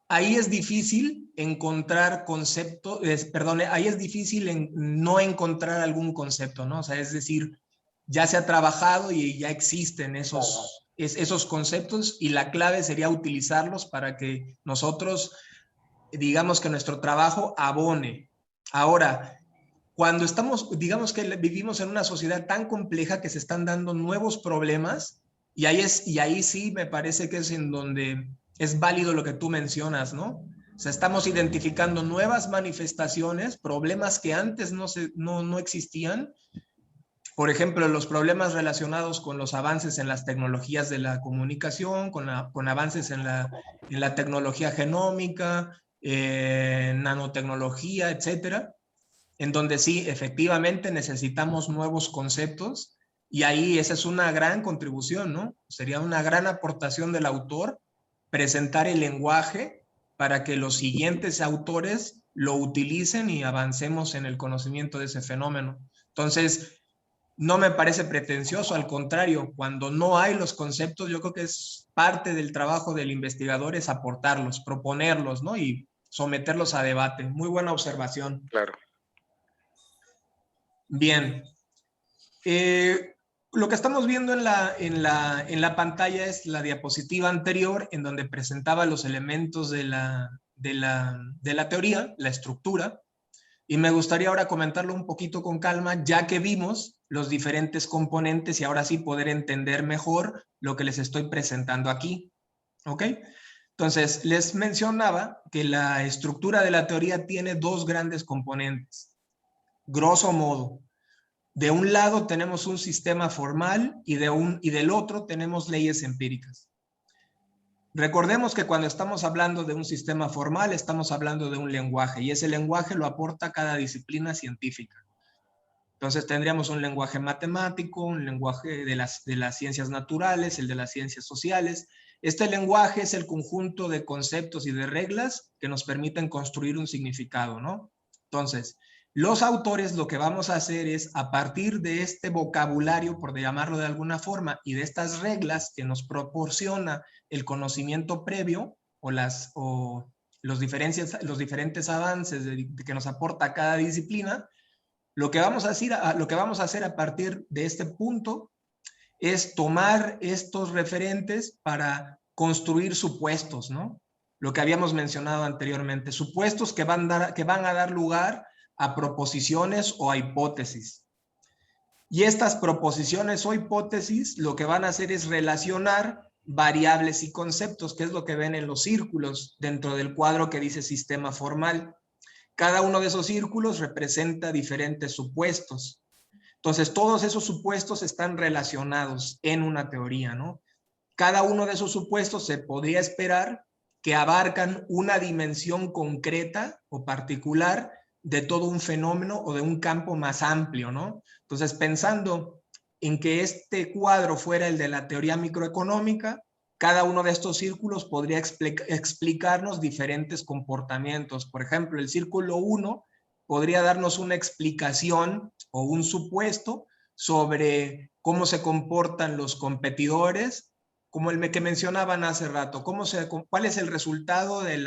ahí es difícil encontrar conceptos, ahí es difícil no encontrar algún concepto, ¿no? O sea, es decir, ya se ha trabajado y ya existen esos conceptos, y la clave sería utilizarlos para que nosotros, digamos, que nuestro trabajo abone. Ahora, cuando digamos que vivimos en una sociedad tan compleja que se están dando nuevos problemas, y ahí sí me parece que es en donde es válido lo que tú mencionas, ¿no? O sea, estamos identificando nuevas manifestaciones, problemas que antes no existían. Por ejemplo, los problemas relacionados con los avances en las tecnologías de la comunicación, con avances en la tecnología genómica, nanotecnología, etcétera, en donde sí, efectivamente necesitamos nuevos conceptos, y ahí esa es una gran contribución, ¿no? Sería una gran aportación del autor presentar el lenguaje para que los siguientes autores lo utilicen y avancemos en el conocimiento de ese fenómeno. Entonces, no me parece pretencioso, al contrario, cuando no hay los conceptos, yo creo que es parte del trabajo del investigador es aportarlos, proponerlos, ¿no? Y someterlos a debate. Muy buena observación. Claro. Bien. Lo que estamos viendo en la pantalla es la diapositiva anterior, en donde presentaba los elementos de la teoría, la estructura. Y me gustaría ahora comentarlo un poquito con calma, ya que vimos los diferentes componentes y ahora sí poder entender mejor lo que les estoy presentando aquí. ¿Ok? Entonces, les mencionaba que la estructura de la teoría tiene 2 grandes componentes. Grosso modo, de un lado tenemos un sistema formal y del otro tenemos leyes empíricas. Recordemos que cuando estamos hablando de un sistema formal, estamos hablando de un lenguaje, y ese lenguaje lo aporta cada disciplina científica. Entonces tendríamos un lenguaje matemático, un lenguaje de las ciencias naturales, el de las ciencias sociales. Este lenguaje es el conjunto de conceptos y de reglas que nos permiten construir un significado, ¿no? Entonces, los autores lo que vamos a hacer es, a partir de este vocabulario, por llamarlo de alguna forma, y de estas reglas que nos proporciona el conocimiento previo o los diferentes avances que nos aporta cada disciplina, lo que vamos a hacer a partir de este punto es tomar estos referentes para construir supuestos, ¿no? Lo que habíamos mencionado anteriormente, supuestos que van a dar lugar a proposiciones o a hipótesis. Y estas proposiciones o hipótesis lo que van a hacer es relacionar variables y conceptos, que es lo que ven en los círculos dentro del cuadro que dice sistema formal. Cada uno de esos círculos representa diferentes supuestos. Entonces, todos esos supuestos están relacionados en una teoría, ¿no? Cada uno de esos supuestos se podría esperar que abarcan una dimensión concreta o particular de todo un fenómeno o de un campo más amplio, ¿no? Entonces, pensando en que este cuadro fuera el de la teoría microeconómica, cada uno de estos círculos podría explicarnos diferentes comportamientos. Por ejemplo, el círculo 1 podría darnos una explicación o un supuesto sobre cómo se comportan los competidores, como el que mencionaban hace rato, cuál es el resultado del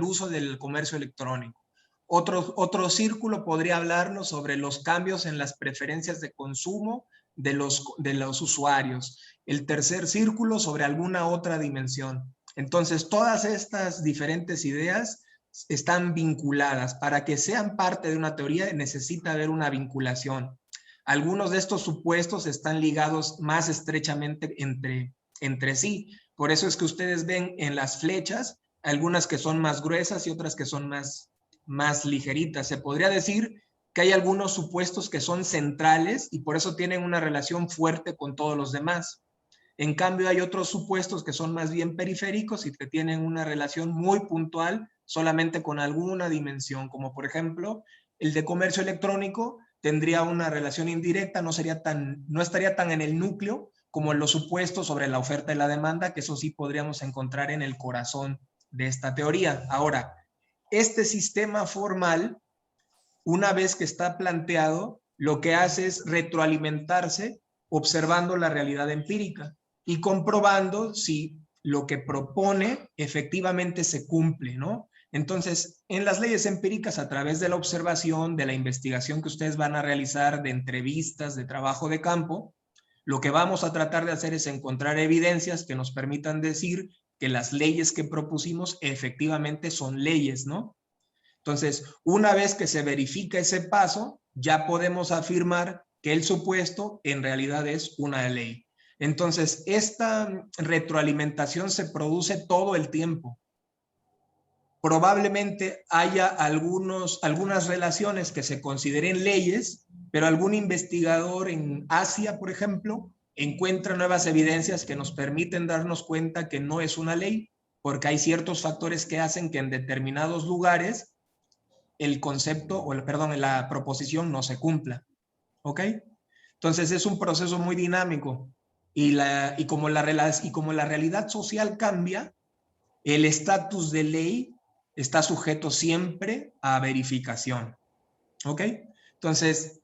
uso del comercio electrónico. Otro círculo podría hablarnos sobre los cambios en las preferencias de consumo de los usuarios. El tercer círculo sobre alguna otra dimensión. Entonces, todas estas diferentes ideas están vinculadas. Para que sean parte de una teoría necesita haber una vinculación. Algunos de estos supuestos están ligados más estrechamente entre sí. Por eso es que ustedes ven en las flechas algunas que son más gruesas y otras que son más ligeritas. Se podría decir que hay algunos supuestos que son centrales y por eso tienen una relación fuerte con todos los demás. En cambio, hay otros supuestos que son más bien periféricos y que tienen una relación muy puntual solamente con alguna dimensión, como por ejemplo, el de comercio electrónico tendría una relación indirecta, no estaría tan en el núcleo como en los supuestos sobre la oferta y la demanda, que eso sí podríamos encontrar en el corazón de esta teoría. Ahora, este sistema formal, una vez que está planteado, lo que hace es retroalimentarse observando la realidad empírica y comprobando si lo que propone efectivamente se cumple, ¿no? Entonces, en las leyes empíricas, a través de la observación, de la investigación que ustedes van a realizar, de entrevistas, de trabajo de campo, lo que vamos a tratar de hacer es encontrar evidencias que nos permitan decir que las leyes que propusimos efectivamente son leyes, ¿no? Entonces, una vez que se verifica ese paso, ya podemos afirmar que el supuesto en realidad es una ley. Entonces, esta retroalimentación se produce todo el tiempo. Probablemente haya algunas relaciones que se consideren leyes, pero algún investigador en Asia, por ejemplo, encuentra nuevas evidencias que nos permiten darnos cuenta que no es una ley, porque hay ciertos factores que hacen que en determinados lugares el concepto, la proposición no se cumpla. ¿Ok? Entonces es un proceso muy dinámico y como la realidad social cambia, el estatus de ley está sujeto siempre a verificación. ¿Ok? Entonces,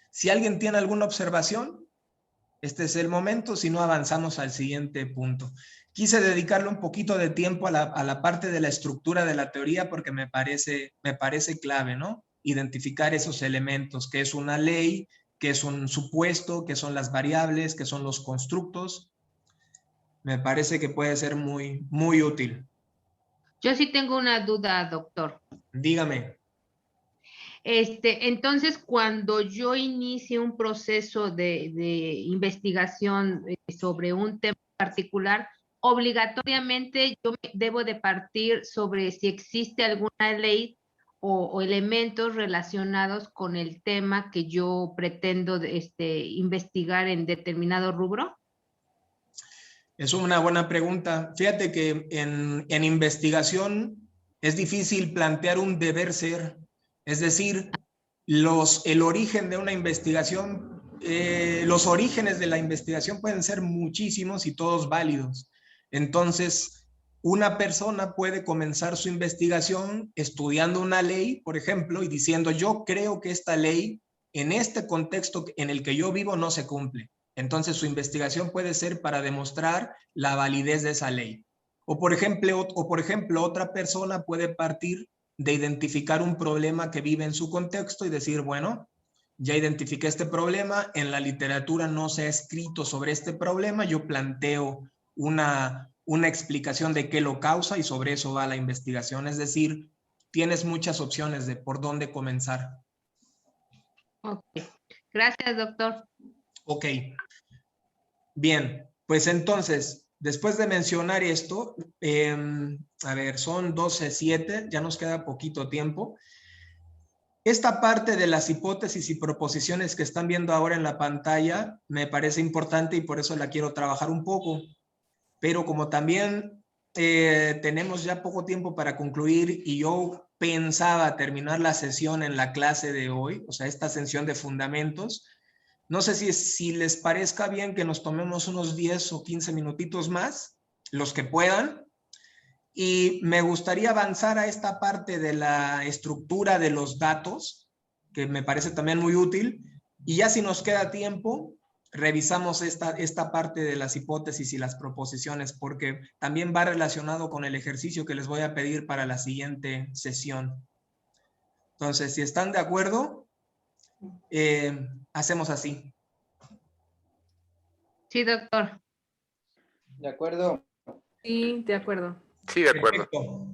si alguien tiene alguna observación, este es el momento, si no avanzamos al siguiente punto. Quise dedicarle un poquito de tiempo a la parte de la estructura de la teoría porque me parece clave, ¿no? Identificar esos elementos, qué es una ley, qué es un supuesto, qué son las variables, qué son los constructos. Me parece que puede ser muy, muy útil. Yo sí tengo una duda, doctor. Dígame. Entonces, cuando yo inicie un proceso de investigación sobre un tema particular, obligatoriamente yo debo de partir sobre si existe alguna ley o elementos relacionados con el tema que yo pretendo investigar en determinado rubro. Es una buena pregunta. Fíjate que en investigación es difícil plantear un deber ser. Es decir, el origen de una investigación, los orígenes de la investigación pueden ser muchísimos y todos válidos. Entonces, una persona puede comenzar su investigación estudiando una ley, por ejemplo, y diciendo, yo creo que esta ley en este contexto en el que yo vivo no se cumple. Entonces, su investigación puede ser para demostrar la validez de esa ley. O por ejemplo, otra persona puede partir de identificar un problema que vive en su contexto y decir, bueno, ya identifiqué este problema, en la literatura no se ha escrito sobre este problema, yo planteo una explicación de qué lo causa y sobre eso va la investigación. Es decir, tienes muchas opciones de por dónde comenzar. Ok. Gracias, doctor. Ok. Bien, pues entonces, después de mencionar esto, a ver, son 12:07, ya nos queda poquito tiempo. Esta parte de las hipótesis y proposiciones que están viendo ahora en la pantalla me parece importante y por eso la quiero trabajar un poco. Pero como también tenemos ya poco tiempo para concluir y yo pensaba terminar la sesión en la clase de hoy, o sea, esta sesión de fundamentos, no sé si les parezca bien que nos tomemos unos 10 o 15 minutitos más, los que puedan, y me gustaría avanzar a esta parte de la estructura de los datos, que me parece también muy útil, y ya si nos queda tiempo, revisamos esta parte de las hipótesis y las proposiciones, porque también va relacionado con el ejercicio que les voy a pedir para la siguiente sesión. Entonces, si están de acuerdo, hacemos así. Sí, doctor. ¿De acuerdo? Sí, de acuerdo. Sí, de acuerdo. Perfecto.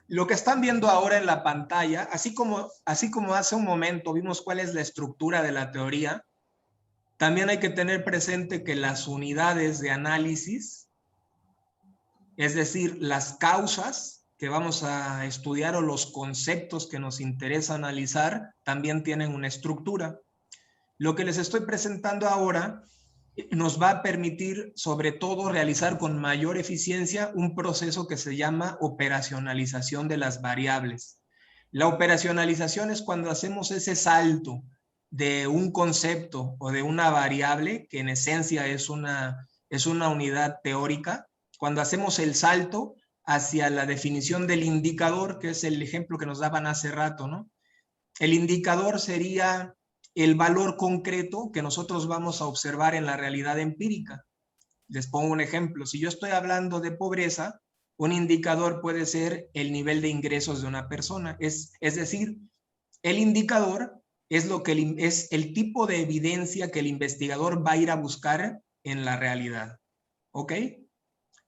Lo que están viendo ahora en la pantalla, así como hace un momento vimos cuál es la estructura de la teoría, también hay que tener presente que las unidades de análisis, es decir, las causas que vamos a estudiar o los conceptos que nos interesa analizar, también tienen una estructura. Lo que les estoy presentando ahora nos va a permitir, sobre todo, realizar con mayor eficiencia un proceso que se llama operacionalización de las variables. La operacionalización es cuando hacemos ese salto de un concepto o de una variable, que en esencia es una unidad teórica, cuando hacemos el salto hacia la definición del indicador, que es el ejemplo que nos daban hace rato, ¿no? El indicador sería el valor concreto que nosotros vamos a observar en la realidad empírica. Les pongo un ejemplo. Si yo estoy hablando de pobreza, un indicador puede ser el nivel de ingresos de una persona. Es decir, el indicador es el tipo de evidencia que el investigador va a ir a buscar en la realidad. ¿Ok?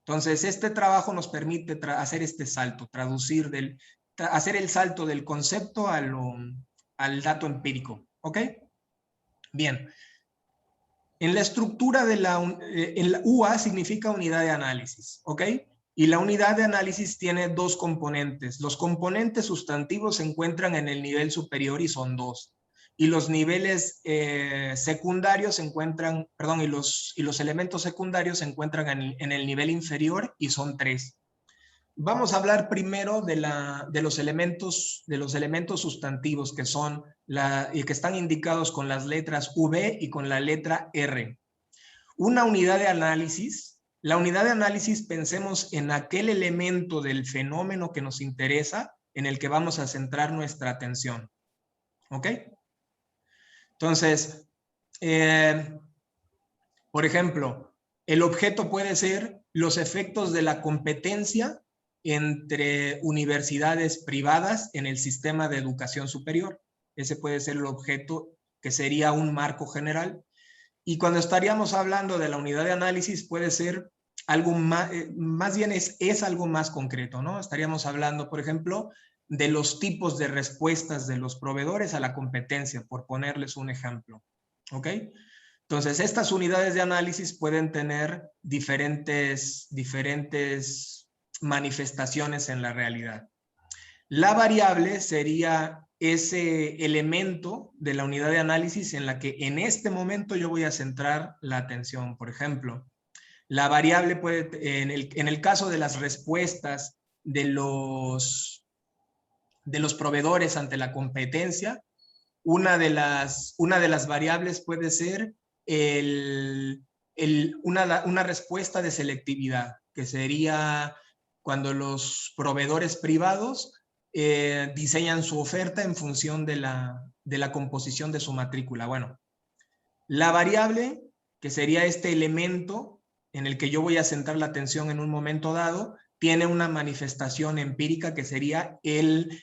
Entonces, este trabajo nos permite hacer este salto, hacer el salto del concepto al dato empírico. ¿Ok? Bien. En la estructura de la UA significa unidad de análisis. ¿Ok? Y la unidad de análisis tiene dos componentes. Los componentes sustantivos se encuentran en el nivel superior y son 2. Y los niveles secundarios se encuentran, perdón, y los elementos secundarios se encuentran en el nivel inferior y son 3. Vamos a hablar primero de los elementos sustantivos que son y que están indicados con las letras V y con la letra R. Una unidad de análisis, la unidad de análisis, pensemos en aquel elemento del fenómeno que nos interesa, en el que vamos a centrar nuestra atención. ¿Ok? Entonces, por ejemplo, el objeto puede ser los efectos de la competencia entre universidades privadas en el sistema de educación superior. Ese puede ser el objeto, que sería un marco general. Y cuando estaríamos hablando de la unidad de análisis, puede ser algo más bien es algo más concreto, ¿no? Estaríamos hablando, por ejemplo, de los tipos de respuestas de los proveedores a la competencia, por ponerles un ejemplo. ¿Ok? Entonces, estas unidades de análisis pueden tener diferentes manifestaciones en la realidad. La variable sería ese elemento de la unidad de análisis en la que en este momento yo voy a centrar la atención. Por ejemplo, la variable puede, en el caso de las respuestas de los proveedores ante la competencia, una de las variables puede ser una respuesta de selectividad, que sería cuando los proveedores privados diseñan su oferta en función de la composición de su matrícula. Bueno, la variable, que sería este elemento en el que yo voy a centrar la atención en un momento dado, tiene una manifestación empírica que sería el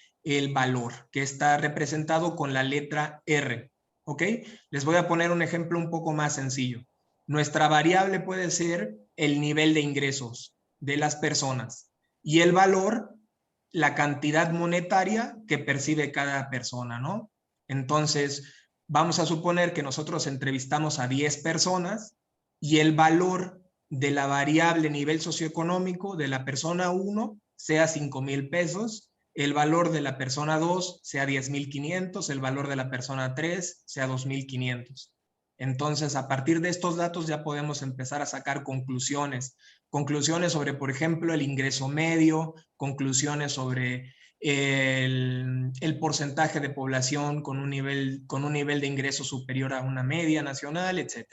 valor, que está representado con la letra R. ¿ok? Les voy a poner un ejemplo un poco más sencillo. Nuestra variable puede ser el nivel de ingresos de las personas y el valor, la cantidad monetaria que percibe cada persona, ¿no? Entonces, vamos a suponer que nosotros entrevistamos a 10 personas y el valor de la variable nivel socioeconómico de la persona 1 sea 5,000 pesos, el valor de la persona 2 sea 10,500, el valor de la persona 3 sea 2,500. Entonces, a partir de estos datos ya podemos empezar a sacar conclusiones. Conclusiones sobre, por ejemplo, el ingreso medio, conclusiones sobre el porcentaje de población con un nivel de ingreso superior a una media nacional, etc.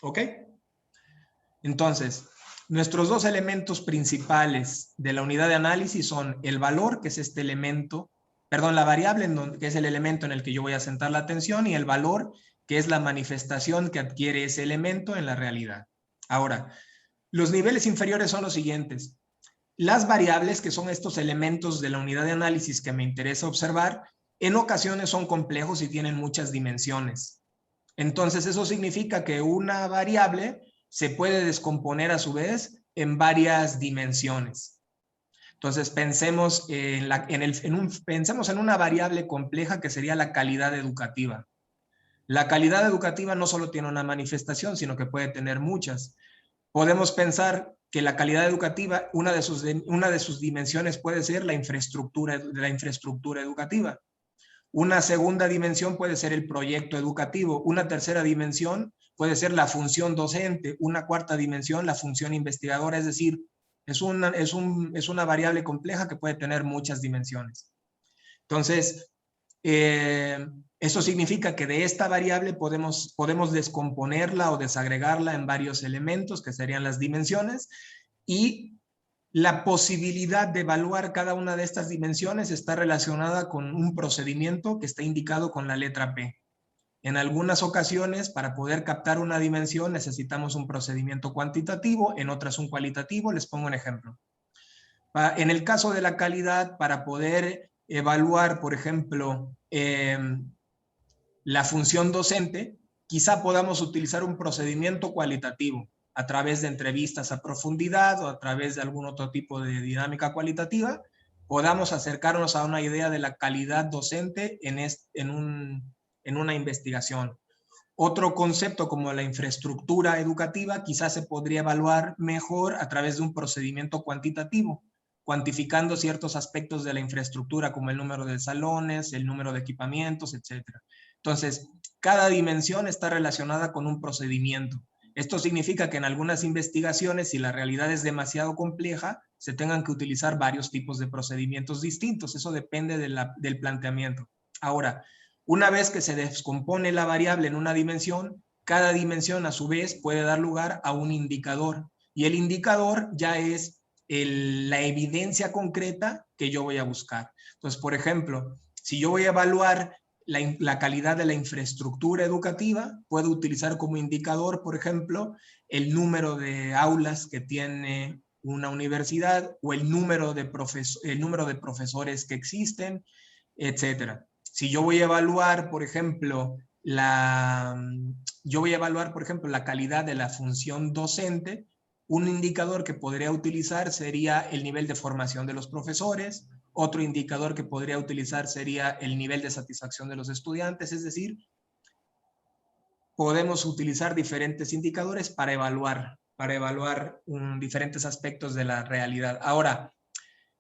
¿Ok? Entonces, nuestros dos elementos principales de la unidad de análisis son el valor, que es este elemento, perdón, la variable, que es el elemento en el que yo voy a centrar la atención, y el valor, que es la manifestación que adquiere ese elemento en la realidad. Ahora, los niveles inferiores son los siguientes. Las variables, que son estos elementos de la unidad de análisis que me interesa observar, en ocasiones son complejos y tienen muchas dimensiones. Entonces, eso significa que una variable se puede descomponer a su vez en varias dimensiones. Entonces, pensemos pensemos en una variable compleja que sería la calidad educativa. La calidad educativa no solo tiene una manifestación, sino que puede tener muchas. Podemos pensar que la calidad educativa, una de sus dimensiones puede ser la infraestructura educativa. Una segunda dimensión puede ser el proyecto educativo. Una tercera dimensión puede ser la función docente. Una cuarta dimensión, la función investigadora. Es decir, es una variable compleja que puede tener muchas dimensiones. Entonces, eso significa que de esta variable podemos descomponerla o desagregarla en varios elementos, que serían las dimensiones, y la posibilidad de evaluar cada una de estas dimensiones está relacionada con un procedimiento que está indicado con la letra P. En algunas ocasiones, para poder captar una dimensión, necesitamos un procedimiento cuantitativo, en otras un cualitativo. Les pongo un ejemplo. En el caso de la calidad, para poder evaluar, por ejemplo, la función docente, quizá podamos utilizar un procedimiento cualitativo a través de entrevistas a profundidad o a través de algún otro tipo de dinámica cualitativa, podamos acercarnos a una idea de la calidad docente en una investigación. Otro concepto como la infraestructura educativa quizás se podría evaluar mejor a través de un procedimiento cuantitativo, cuantificando ciertos aspectos de la infraestructura como el número de salones, el número de equipamientos, etc. Entonces, cada dimensión está relacionada con un procedimiento. Esto significa que en algunas investigaciones, si la realidad es demasiado compleja, se tengan que utilizar varios tipos de procedimientos distintos. Eso depende del planteamiento. Ahora, una vez que se descompone la variable en una dimensión, cada dimensión a su vez puede dar lugar a un indicador. Y el indicador ya es la evidencia concreta que yo voy a buscar. Entonces, por ejemplo, si yo voy a evaluar la calidad de la infraestructura educativa, puedo utilizar como indicador, por ejemplo, el número de aulas que tiene una universidad o el número de profesores que existen, etcétera. Si yo voy a evaluar, por ejemplo, la calidad de la función docente, un indicador que podría utilizar sería el nivel de formación de los profesores. Otro indicador que podría utilizar sería el nivel de satisfacción de los estudiantes. Es decir, podemos utilizar diferentes indicadores para evaluar diferentes aspectos de la realidad. Ahora,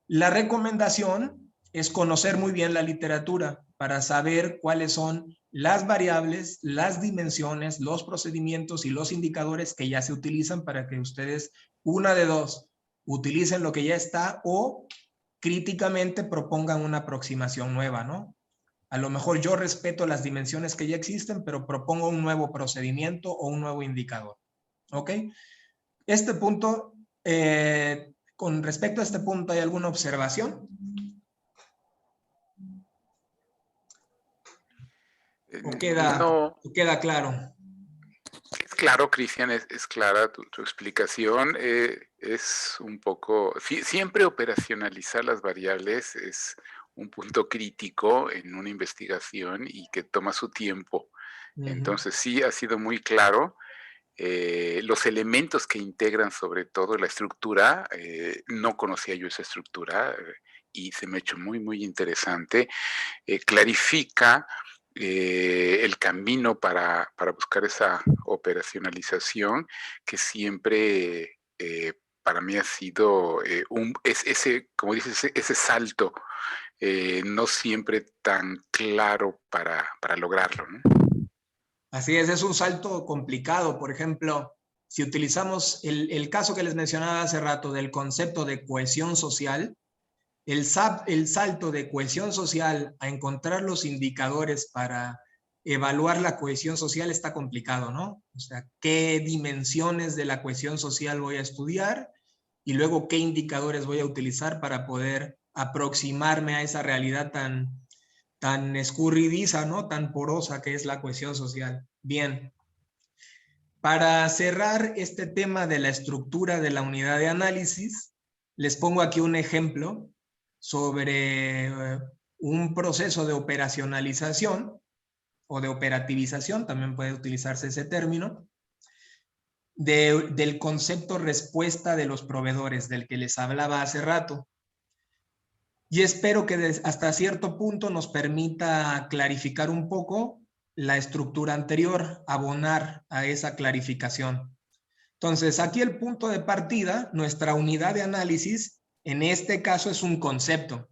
la recomendación es conocer muy bien la literatura para saber cuáles son las variables, las dimensiones, los procedimientos y los indicadores que ya se utilizan para que ustedes, una de dos, utilicen lo que ya está o críticamente propongan una aproximación nueva, ¿no? A lo mejor yo respeto las dimensiones que ya existen, pero propongo un nuevo procedimiento o un nuevo indicador. ¿Ok? Este punto, con respecto a este punto, ¿hay alguna observación? ¿O queda claro? Es claro, Cristian, es clara tu explicación. Es un poco, siempre operacionalizar las variables es un punto crítico en una investigación y que toma su tiempo Entonces sí ha sido muy claro. Los elementos que integran sobre todo la estructura, no conocía yo esa estructura y se me ha hecho muy, muy interesante. Clarifica el camino para buscar esa operacionalización que siempre para mí ha sido ese, como dices, ese salto no siempre tan claro para lograrlo, ¿no? Así es un salto complicado. Por ejemplo, si utilizamos el caso que les mencionaba hace rato del concepto de cohesión social, el salto de cohesión social a encontrar los indicadores para evaluar la cohesión social está complicado, ¿no? O sea, ¿qué dimensiones de la cohesión social voy a estudiar? Y luego, ¿qué indicadores voy a utilizar para poder aproximarme a esa realidad tan escurridiza, ¿no? Tan porosa que es la cohesión social. Bien. Para cerrar este tema de la estructura de la unidad de análisis, les pongo aquí un ejemplo sobre un proceso de operacionalización o de operativización, también puede utilizarse ese término, del concepto respuesta de los proveedores, del que les hablaba hace rato. Y espero que hasta cierto punto nos permita clarificar un poco la estructura anterior, abonar a esa clarificación. Entonces, aquí el punto de partida, nuestra unidad de análisis, en este caso es un concepto.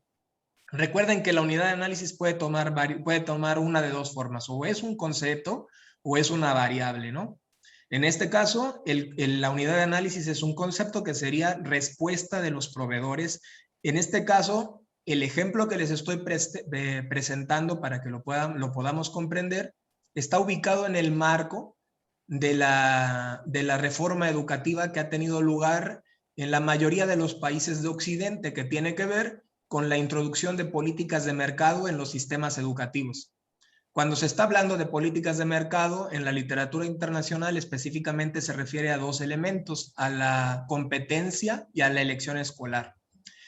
Recuerden que la unidad de análisis puede tomar una de dos formas, o es un concepto o es una variable, ¿no? En este caso, la unidad de análisis es un concepto que sería respuesta de los proveedores. En este caso, el ejemplo que les estoy presentando para que lo podamos comprender está ubicado en el marco de la reforma educativa que ha tenido lugar en la mayoría de los países de Occidente, que tiene que ver con la introducción de políticas de mercado en los sistemas educativos. Cuando se está hablando de políticas de mercado, en la literatura internacional específicamente se refiere a dos elementos, a la competencia y a la elección escolar.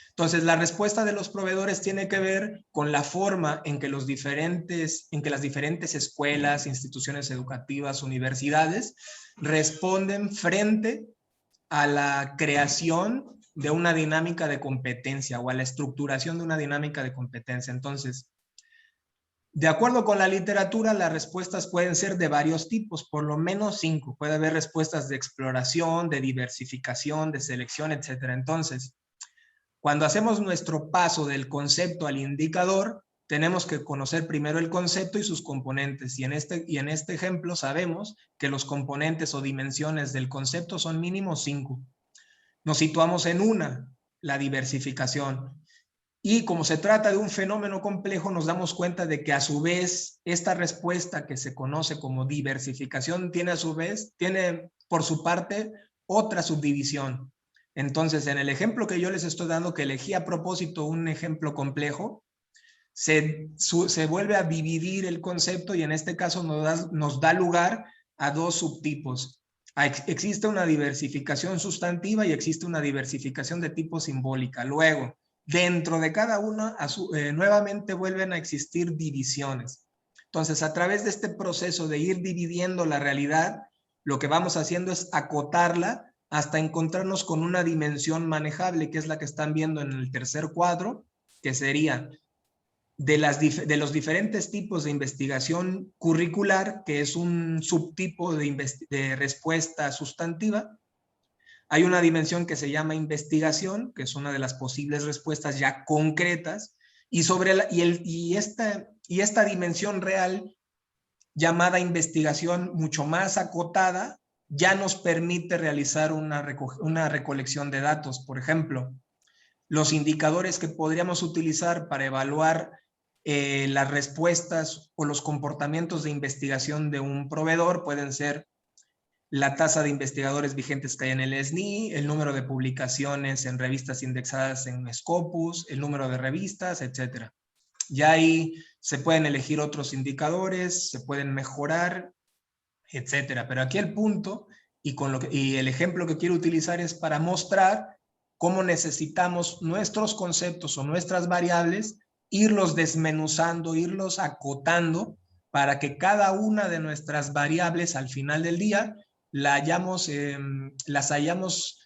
Entonces, la respuesta de los proveedores tiene que ver con la forma en que las diferentes escuelas, instituciones educativas, universidades responden frente a la creación de una dinámica de competencia o a la estructuración de una dinámica de competencia. Entonces, de acuerdo con la literatura, las respuestas pueden ser de varios tipos, por lo menos 5. Puede haber respuestas de exploración, de diversificación, de selección, etc. Entonces, cuando hacemos nuestro paso del concepto al indicador, tenemos que conocer primero el concepto y sus componentes. Y en este ejemplo sabemos que los componentes o dimensiones del concepto son mínimo 5. Nos situamos en una, la diversificación. Y como se trata de un fenómeno complejo, nos damos cuenta de que a su vez esta respuesta que se conoce como diversificación tiene por su parte otra subdivisión. Entonces, en el ejemplo que yo les estoy dando, que elegí a propósito un ejemplo complejo, se vuelve a dividir el concepto y en este caso nos da lugar a dos subtipos. Existe una diversificación sustantiva y existe una diversificación de tipo simbólica. Luego, dentro de cada una, nuevamente vuelven a existir divisiones. Entonces, a través de este proceso de ir dividiendo la realidad, lo que vamos haciendo es acotarla hasta encontrarnos con una dimensión manejable, que es la que están viendo en el tercer cuadro, que sería de los diferentes tipos de investigación curricular, que es un subtipo de respuesta sustantiva. Hay una dimensión que se llama investigación, que es una de las posibles respuestas ya concretas, y esta dimensión real, llamada investigación mucho más acotada, ya nos permite realizar una recolección de datos. Por ejemplo, los indicadores que podríamos utilizar para evaluar las respuestas o los comportamientos de investigación de un proveedor pueden ser la tasa de investigadores vigentes que hay en el SNI, el número de publicaciones en revistas indexadas en Scopus, el número de revistas, etc. Ya ahí se pueden elegir otros indicadores, se pueden mejorar, etc. Pero aquí el punto y el ejemplo que quiero utilizar es para mostrar cómo necesitamos nuestros conceptos o nuestras variables, irlos desmenuzando, irlos acotando para que cada una de nuestras variables al final del día las hayamos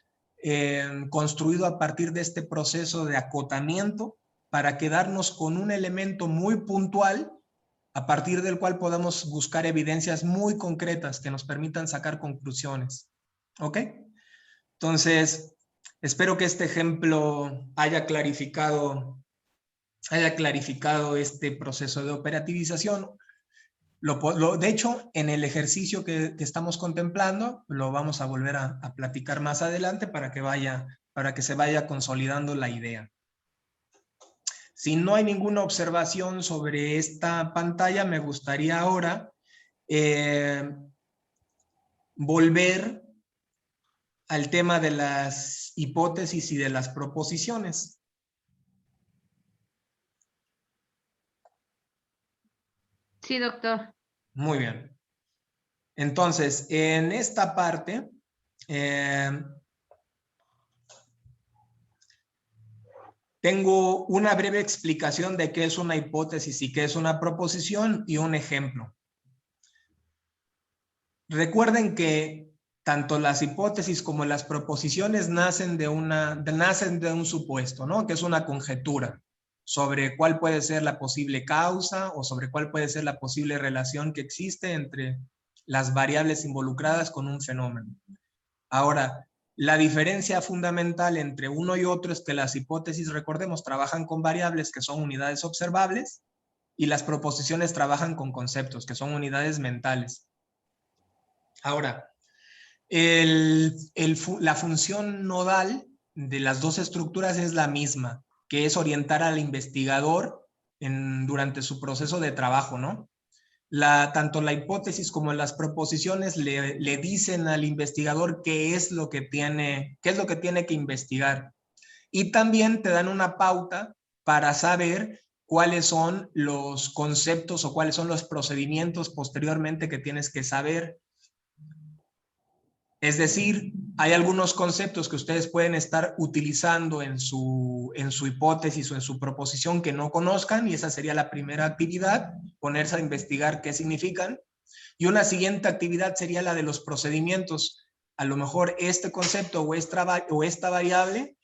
construido a partir de este proceso de acotamiento para quedarnos con un elemento muy puntual a partir del cual podamos buscar evidencias muy concretas que nos permitan sacar conclusiones. ¿Ok? Entonces, espero que este ejemplo haya clarificado este proceso de operativización. De hecho, en el ejercicio que estamos contemplando, lo vamos a volver a platicar más adelante para que se vaya consolidando la idea. Si no hay ninguna observación sobre esta pantalla, me gustaría ahora volver al tema de las hipótesis y de las proposiciones. Sí, doctor. Muy bien. Entonces, en esta parte, tengo una breve explicación de qué es una hipótesis y qué es una proposición y un ejemplo. Recuerden que tanto las hipótesis como las proposiciones nacen de un supuesto, ¿no? Que es una conjetura sobre cuál puede ser la posible causa o sobre cuál puede ser la posible relación que existe entre las variables involucradas con un fenómeno. Ahora, la diferencia fundamental entre uno y otro es que las hipótesis, recordemos, trabajan con variables que son unidades observables y las proposiciones trabajan con conceptos que son unidades mentales. Ahora, la función nodal de las dos estructuras es la misma, que es orientar al investigador durante su proceso de trabajo, ¿no? Tanto la hipótesis como las proposiciones le dicen al investigador qué es lo que tiene que investigar. Y también te dan una pauta para saber cuáles son los conceptos o cuáles son los procedimientos posteriormente que tienes que saber. Es decir, hay algunos conceptos que ustedes pueden estar utilizando en su hipótesis o en su proposición que no conozcan, y esa sería la primera actividad, ponerse a investigar qué significan. Y una siguiente actividad sería la de los procedimientos. A lo mejor este concepto o esta variable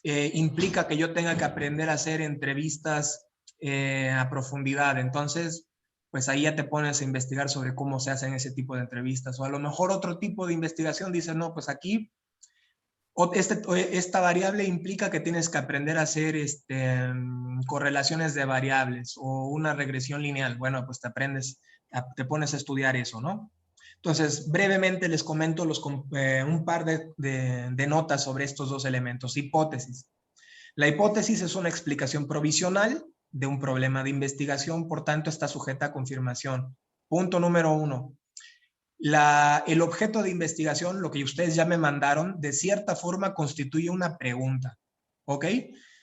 implica que yo tenga que aprender a hacer entrevistas a profundidad. Entonces, pues ahí ya te pones a investigar sobre cómo se hacen ese tipo de entrevistas. O a lo mejor otro tipo de investigación dice, no, pues aquí esta variable implica que tienes que aprender a hacer correlaciones de variables o una regresión lineal. Bueno, pues te pones a estudiar eso, ¿no? Entonces, brevemente les comento un par de notas sobre estos dos elementos. Hipótesis. La hipótesis es una explicación provisional de un problema de investigación, por tanto está sujeta a confirmación. Punto número 1. El objeto de investigación, lo que ustedes ya me mandaron, de cierta forma constituye una pregunta, ¿ok?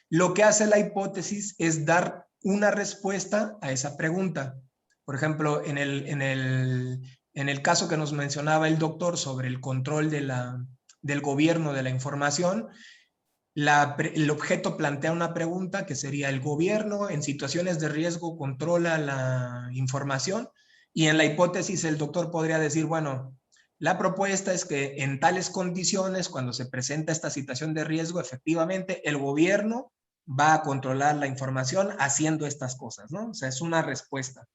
Lo que hace la hipótesis es dar una respuesta a esa pregunta. Por ejemplo, en el caso que nos mencionaba el doctor sobre el control del gobierno de la información, el objeto plantea una pregunta que sería: ¿el gobierno en situaciones de riesgo controla la información? Y en la hipótesis el doctor podría decir, bueno, la propuesta es que en tales condiciones, cuando se presenta esta situación de riesgo, efectivamente el gobierno va a controlar la información haciendo estas cosas, ¿no? O sea, es una respuesta.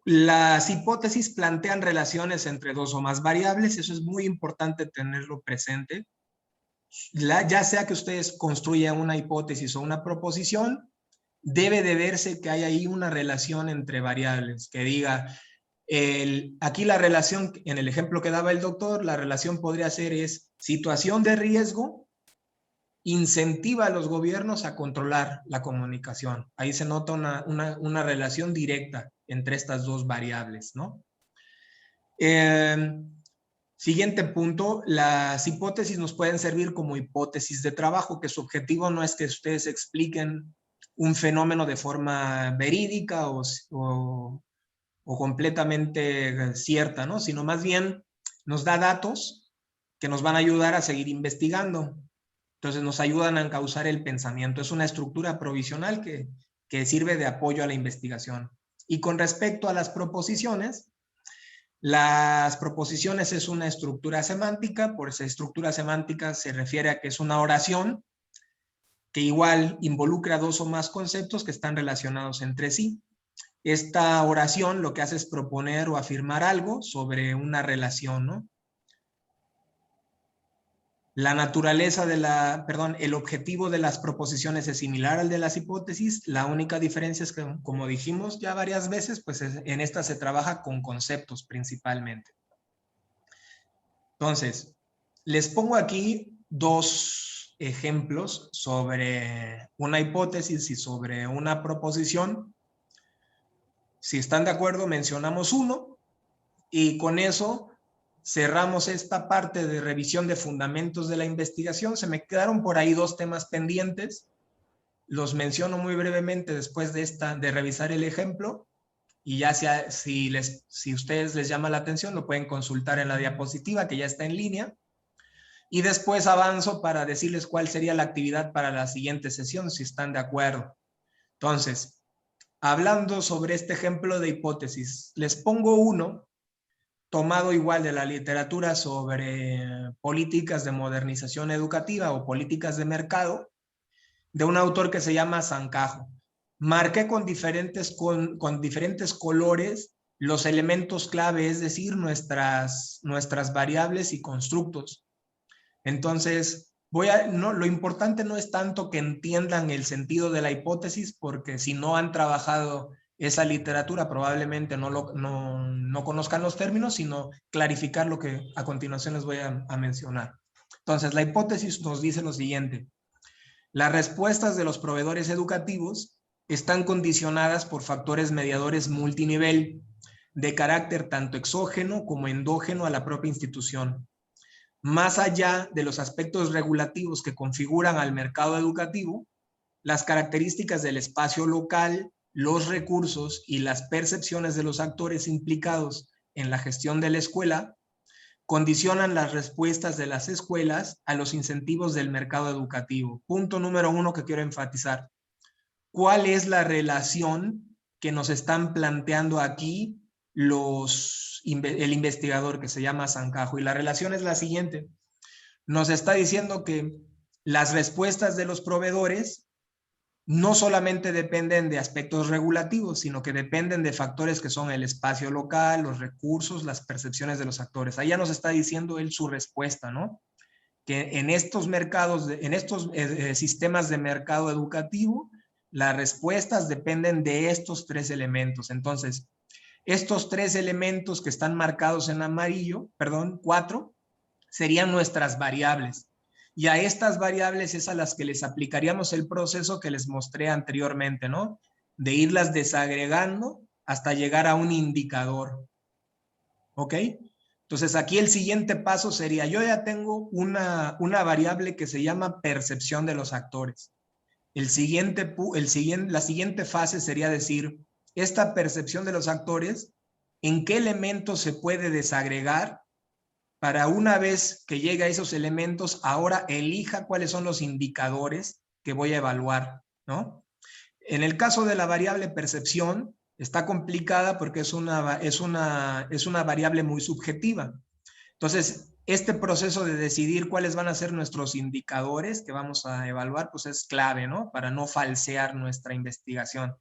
Las hipótesis plantean relaciones entre dos o más variables, eso es muy importante tenerlo presente. Ya sea que ustedes construyan una hipótesis o una proposición, debe de verse que hay ahí una relación entre variables, que diga, aquí la relación, en el ejemplo que daba el doctor, la relación podría ser situación de riesgo incentiva a los gobiernos a controlar la comunicación. Ahí se nota una relación directa entre estas dos variables, ¿no? Siguiente punto, las hipótesis nos pueden servir como hipótesis de trabajo, que su objetivo no es que ustedes expliquen un fenómeno de forma verídica o completamente cierta, ¿no? Sino más bien nos da datos que nos van a ayudar a seguir investigando. Entonces nos ayudan a encauzar el pensamiento. Es una estructura provisional que sirve de apoyo a la investigación. Y con respecto a las proposiciones es una estructura semántica. Por esa estructura semántica se refiere a que es una oración que igual involucra dos o más conceptos que están relacionados entre sí. Esta oración lo que hace es proponer o afirmar algo sobre una relación, ¿no? La naturaleza el objetivo de las proposiciones es similar al de las hipótesis. La única diferencia es que, como dijimos ya varias veces, pues en esta se trabaja con conceptos principalmente. Entonces, les pongo aquí dos ejemplos sobre una hipótesis y sobre una proposición. Si están de acuerdo, mencionamos uno y con eso cerramos esta parte de revisión de fundamentos de la investigación. Se me quedaron por ahí dos temas pendientes. Los menciono muy brevemente después de revisar el ejemplo y ya si ustedes les llama la atención, lo pueden consultar en la diapositiva que ya está en línea. Y después avanzo para decirles cuál sería la actividad para la siguiente sesión, si están de acuerdo. Entonces, hablando sobre este ejemplo de hipótesis, les pongo uno tomado igual de la literatura sobre políticas de modernización educativa o políticas de mercado, de un autor que se llama Sancajo. Marqué con diferentes colores los elementos clave, es decir, nuestras variables y constructos. Entonces, lo importante no es tanto que entiendan el sentido de la hipótesis, porque si no han trabajado esa literatura probablemente no conozcan los términos, sino clarificar lo que a continuación les voy a mencionar. Entonces, la hipótesis nos dice lo siguiente: las respuestas de los proveedores educativos están condicionadas por factores mediadores multinivel, de carácter tanto exógeno como endógeno a la propia institución. Más allá de los aspectos regulativos que configuran al mercado educativo, las características del espacio local, los recursos y las percepciones de los actores implicados en la gestión de la escuela condicionan las respuestas de las escuelas a los incentivos del mercado educativo. Punto número 1 que quiero enfatizar. ¿Cuál es la relación que nos están planteando aquí el investigador que se llama Sancajo? Y la relación es la siguiente. Nos está diciendo que las respuestas de los proveedores no solamente dependen de aspectos regulativos, sino que dependen de factores que son el espacio local, los recursos, las percepciones de los actores. Ahí ya nos está diciendo él su respuesta, ¿no? Que en estos mercados, en estos sistemas de mercado educativo, las respuestas dependen de estos tres elementos. Entonces, estos tres elementos que están marcados en amarillo, 4, serían nuestras variables. Y a estas variables es a las que les aplicaríamos el proceso que les mostré anteriormente, ¿no? De irlas desagregando hasta llegar a un indicador. ¿Ok? Entonces aquí el siguiente paso sería, yo ya tengo una variable que se llama percepción de los actores. La siguiente fase sería decir, esta percepción de los actores, ¿en qué elementos se puede desagregar? Para una vez que llegue a esos elementos, ahora elija cuáles son los indicadores que voy a evaluar, ¿no? En el caso de la variable percepción, está complicada porque es una variable muy subjetiva. Entonces, este proceso de decidir cuáles van a ser nuestros indicadores que vamos a evaluar, pues es clave, ¿no? Para no falsear nuestra investigación.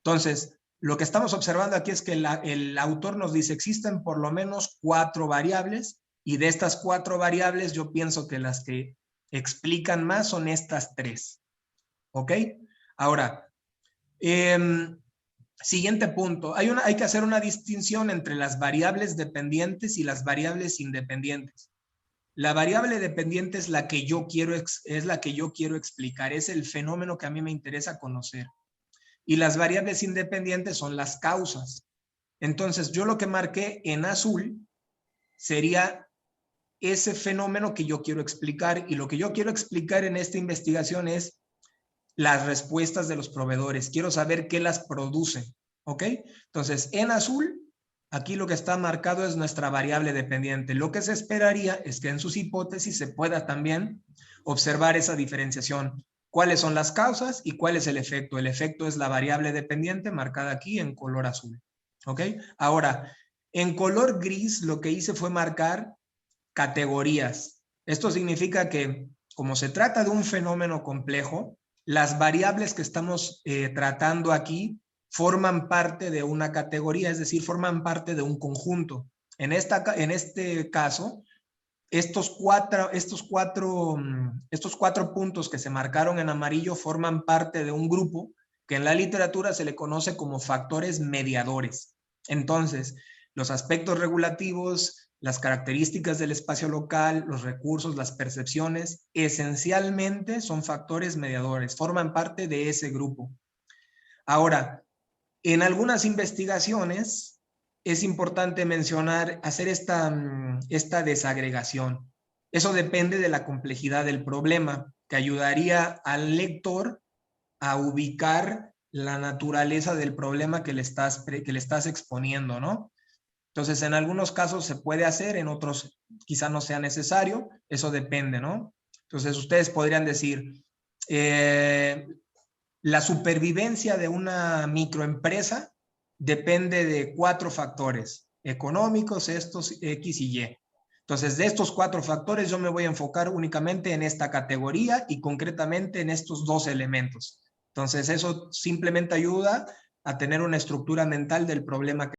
Entonces, lo que estamos observando aquí es que el autor nos dice, existen por lo menos 4 variables, y de estas 4 variables yo pienso que las que explican más son estas 3. ¿Ok? Ahora, siguiente punto. Hay que hacer una distinción entre las variables dependientes y las variables independientes. La variable dependiente es la que yo quiero explicar, es el fenómeno que a mí me interesa conocer. Y las variables independientes son las causas. Entonces, yo lo que marqué en azul sería ese fenómeno que yo quiero explicar, y lo que yo quiero explicar en esta investigación es las respuestas de los proveedores. Quiero saber qué las produce, ¿ok? Entonces, en azul, aquí lo que está marcado es nuestra variable dependiente. Lo que se esperaría es que en sus hipótesis se pueda también observar esa diferenciación. cuáles son las causas y cuál es el efecto. El efecto es la variable dependiente marcada aquí en color azul. ¿Ok? Ahora, en color gris lo que hice fue marcar categorías. Esto significa que, como se trata de un fenómeno complejo, las variables que estamos tratando aquí forman parte de una categoría, es decir, forman parte de un conjunto. En este caso, estos cuatro puntos que se marcaron en amarillo forman parte de un grupo que en la literatura se le conoce como factores mediadores. Entonces, los aspectos regulativos, las características del espacio local, los recursos, las percepciones, esencialmente son factores mediadores, forman parte de ese grupo. Ahora, en algunas investigaciones es importante mencionar, hacer esta desagregación. Eso depende de la complejidad del problema, que ayudaría al lector a ubicar la naturaleza del problema que le estás exponiendo, ¿no? Entonces, en algunos casos se puede hacer, en otros quizá no sea necesario, eso depende, ¿no? Entonces, ustedes podrían decir, la supervivencia de una microempresa depende de 4 factores económicos, estos X y Y. Entonces, de estos 4 factores yo me voy a enfocar únicamente en esta categoría y concretamente en estos 2 elementos. Entonces, eso simplemente ayuda a tener una estructura mental del problema que